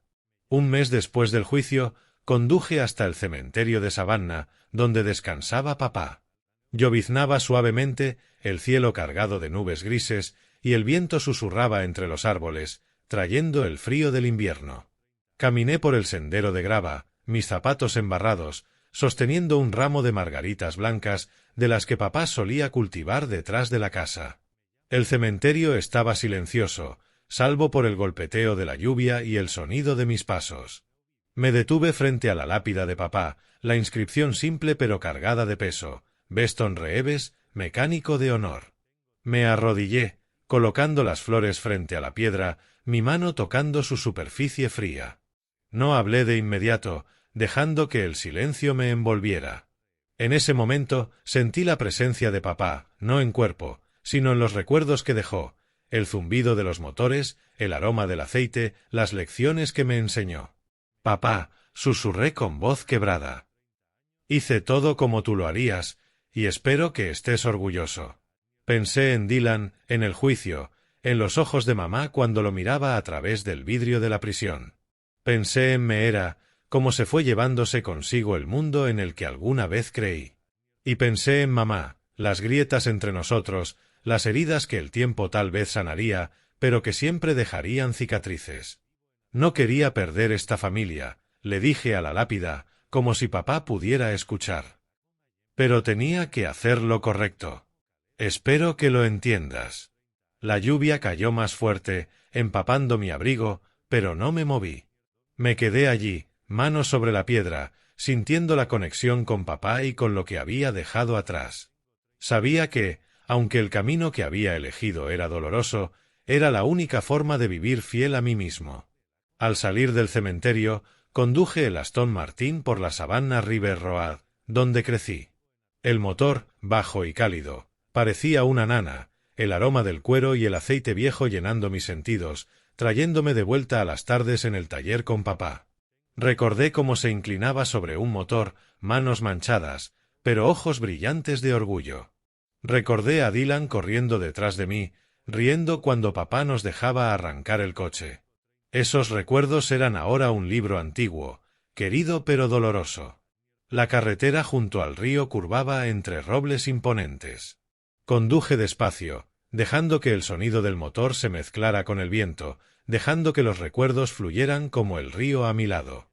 Un mes después del juicio, conduje hasta el cementerio de Savannah, donde descansaba papá. Lloviznaba suavemente, el cielo cargado de nubes grises, y el viento susurraba entre los árboles, trayendo el frío del invierno. Caminé por el sendero de grava, mis zapatos embarrados, sosteniendo un ramo de margaritas blancas de las que papá solía cultivar detrás de la casa. El cementerio estaba silencioso, salvo por el golpeteo de la lluvia y el sonido de mis pasos. Me detuve frente a la lápida de papá, la inscripción simple pero cargada de peso: Beston Reeves, mecánico de honor. Me arrodillé, colocando las flores frente a la piedra, mi mano tocando su superficie fría. No hablé de inmediato, dejando que el silencio me envolviera. En ese momento sentí la presencia de papá, no en cuerpo, sino en los recuerdos que dejó, el zumbido de los motores, el aroma del aceite, las lecciones que me enseñó. «Papá», susurré con voz quebrada. «Hice todo como tú lo harías, y espero que estés orgulloso». Pensé en Dylan, en el juicio, en los ojos de mamá cuando lo miraba a través del vidrio de la prisión. Pensé en Meera, cómo se fue llevándose consigo el mundo en el que alguna vez creí. Y pensé en mamá, las grietas entre nosotros, las heridas que el tiempo tal vez sanaría, pero que siempre dejarían cicatrices. No quería perder esta familia, le dije a la lápida, como si papá pudiera escuchar. Pero tenía que hacer lo correcto. Espero que lo entiendas. La lluvia cayó más fuerte, empapando mi abrigo, pero no me moví. Me quedé allí, manos sobre la piedra, sintiendo la conexión con papá y con lo que había dejado atrás. Sabía que, aunque el camino que había elegido era doloroso, era la única forma de vivir fiel a mí mismo. Al salir del cementerio, conduje el Aston Martin por la Savannah River Road, donde crecí. El motor, bajo y cálido, parecía una nana, el aroma del cuero y el aceite viejo llenando mis sentidos, trayéndome de vuelta a las tardes en el taller con papá. Recordé cómo se inclinaba sobre un motor, manos manchadas, pero ojos brillantes de orgullo. Recordé a Dylan corriendo detrás de mí, riendo cuando papá nos dejaba arrancar el coche. Esos recuerdos eran ahora un libro antiguo, querido pero doloroso. La carretera junto al río curvaba entre robles imponentes. Conduje despacio, dejando que el sonido del motor se mezclara con el viento, dejando que los recuerdos fluyeran como el río a mi lado.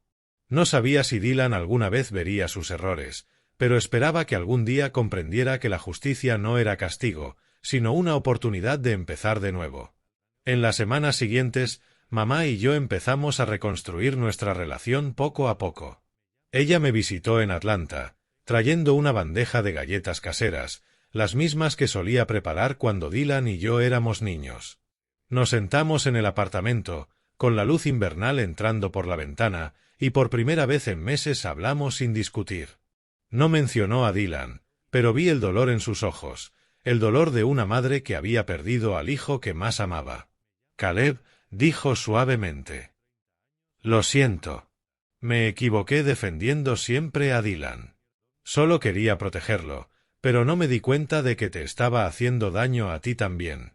No sabía si Dylan alguna vez vería sus errores, pero esperaba que algún día comprendiera que la justicia no era castigo, sino una oportunidad de empezar de nuevo. En las semanas siguientes, mamá y yo empezamos a reconstruir nuestra relación poco a poco. Ella me visitó en Atlanta, trayendo una bandeja de galletas caseras, las mismas que solía preparar cuando Dylan y yo éramos niños. Nos sentamos en el apartamento, con la luz invernal entrando por la ventana, y por primera vez en meses hablamos sin discutir. No mencionó a Dylan, pero vi el dolor en sus ojos, el dolor de una madre que había perdido al hijo que más amaba. «Caleb», dijo suavemente. «Lo siento. Me equivoqué defendiendo siempre a Dylan. Solo quería protegerlo, pero no me di cuenta de que te estaba haciendo daño a ti también».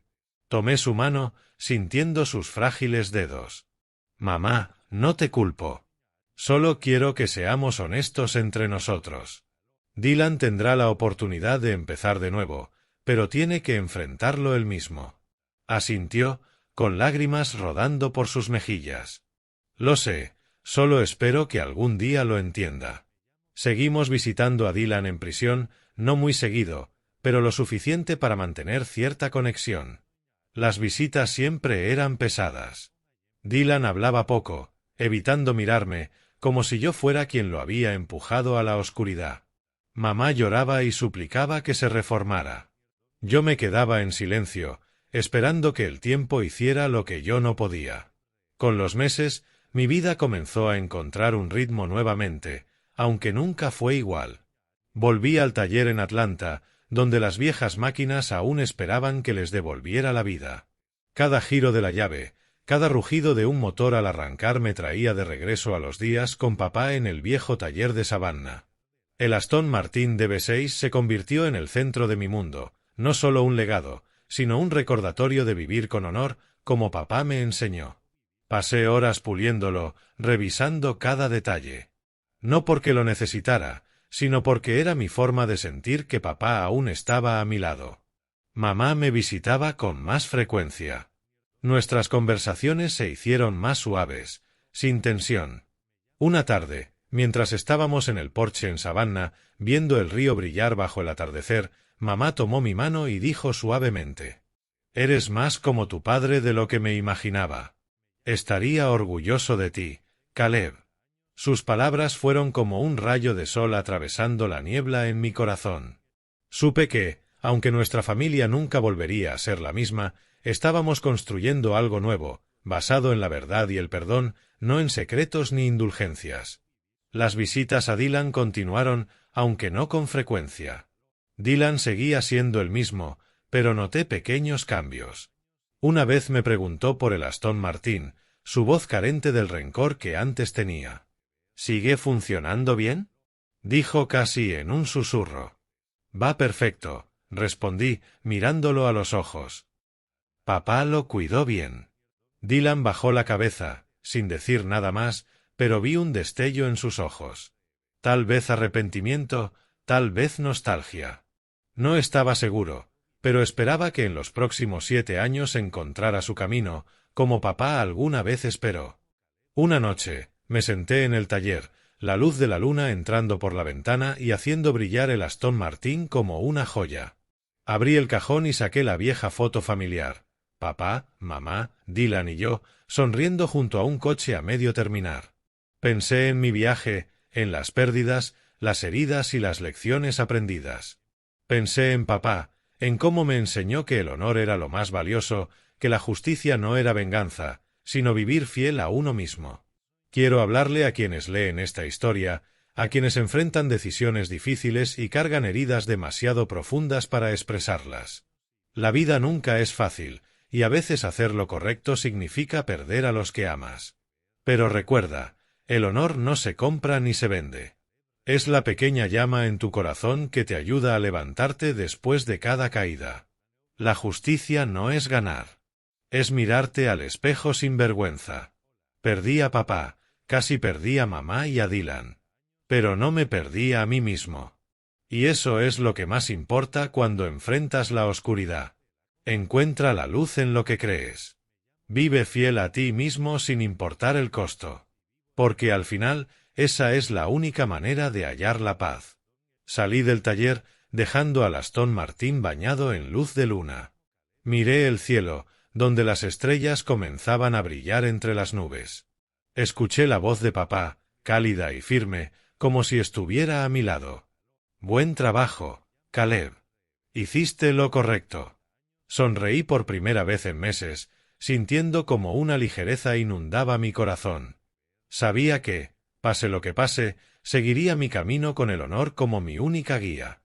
Tomé su mano, sintiendo sus frágiles dedos. «Mamá, no te culpo. Solo quiero que seamos honestos entre nosotros. Dylan tendrá la oportunidad de empezar de nuevo, pero tiene que enfrentarlo él mismo». Asintió, con lágrimas rodando por sus mejillas. «Lo sé, solo espero que algún día lo entienda». Seguimos visitando a Dylan en prisión, no muy seguido, pero lo suficiente para mantener cierta conexión. Las visitas siempre eran pesadas. Dylan hablaba poco, evitando mirarme, como si yo fuera quien lo había empujado a la oscuridad. Mamá lloraba y suplicaba que se reformara. Yo me quedaba en silencio, esperando que el tiempo hiciera lo que yo no podía. Con los meses, mi vida comenzó a encontrar un ritmo nuevamente, aunque nunca fue igual. Volví al taller en Atlanta, donde las viejas máquinas aún esperaban que les devolviera la vida. Cada giro de la llave, cada rugido de un motor al arrancar me traía de regreso a los días con papá en el viejo taller de Savannah. El Aston Martin DB6 se convirtió en el centro de mi mundo, no solo un legado, sino un recordatorio de vivir con honor, como papá me enseñó. Pasé horas puliéndolo, revisando cada detalle. No porque lo necesitara, sino porque era mi forma de sentir que papá aún estaba a mi lado. Mamá me visitaba con más frecuencia. Nuestras conversaciones se hicieron más suaves, sin tensión. Una tarde, mientras estábamos en el porche en Savannah, viendo el río brillar bajo el atardecer, mamá tomó mi mano y dijo suavemente: «Eres más como tu padre de lo que me imaginaba. Estaría orgulloso de ti, Caleb». Sus palabras fueron como un rayo de sol atravesando la niebla en mi corazón. Supe que, aunque nuestra familia nunca volvería a ser la misma, estábamos construyendo algo nuevo, basado en la verdad y el perdón, no en secretos ni indulgencias. Las visitas a Dylan continuaron, aunque no con frecuencia. Dylan seguía siendo el mismo, pero noté pequeños cambios. Una vez me preguntó por el Aston Martin, su voz carente del rencor que antes tenía. «¿Sigue funcionando bien?», dijo casi en un susurro. «Va perfecto», respondí, mirándolo a los ojos. «Papá lo cuidó bien». Dylan bajó la cabeza, sin decir nada más, pero vi un destello en sus ojos. Tal vez arrepentimiento, tal vez nostalgia. No estaba seguro, pero esperaba que en los próximos 7 años encontrara su camino, como papá alguna vez esperó. Una noche, me senté en el taller, la luz de la luna entrando por la ventana y haciendo brillar el Aston Martin como una joya. Abrí el cajón y saqué la vieja foto familiar. Papá, mamá, Dylan y yo, sonriendo junto a un coche a medio terminar. Pensé en mi viaje, en las pérdidas, las heridas y las lecciones aprendidas. Pensé en papá, en cómo me enseñó que el honor era lo más valioso, que la justicia no era venganza, sino vivir fiel a uno mismo. Quiero hablarle a quienes leen esta historia, a quienes enfrentan decisiones difíciles y cargan heridas demasiado profundas para expresarlas. La vida nunca es fácil, y a veces hacer lo correcto significa perder a los que amas. Pero recuerda, el honor no se compra ni se vende. Es la pequeña llama en tu corazón que te ayuda a levantarte después de cada caída. La justicia no es ganar. Es mirarte al espejo sin vergüenza. Perdí a papá, casi perdí a mamá y a Dylan. Pero no me perdí a mí mismo. Y eso es lo que más importa cuando enfrentas la oscuridad. Encuentra la luz en lo que crees. Vive fiel a ti mismo sin importar el costo. Porque al final, esa es la única manera de hallar la paz. Salí del taller, dejando al Aston Martin bañado en luz de luna. Miré el cielo, donde las estrellas comenzaban a brillar entre las nubes. Escuché la voz de papá, cálida y firme, como si estuviera a mi lado. «Buen trabajo, Caleb. Hiciste lo correcto». Sonreí por primera vez en meses, sintiendo como una ligereza inundaba mi corazón. Sabía que, pase lo que pase, seguiría mi camino con el honor como mi única guía.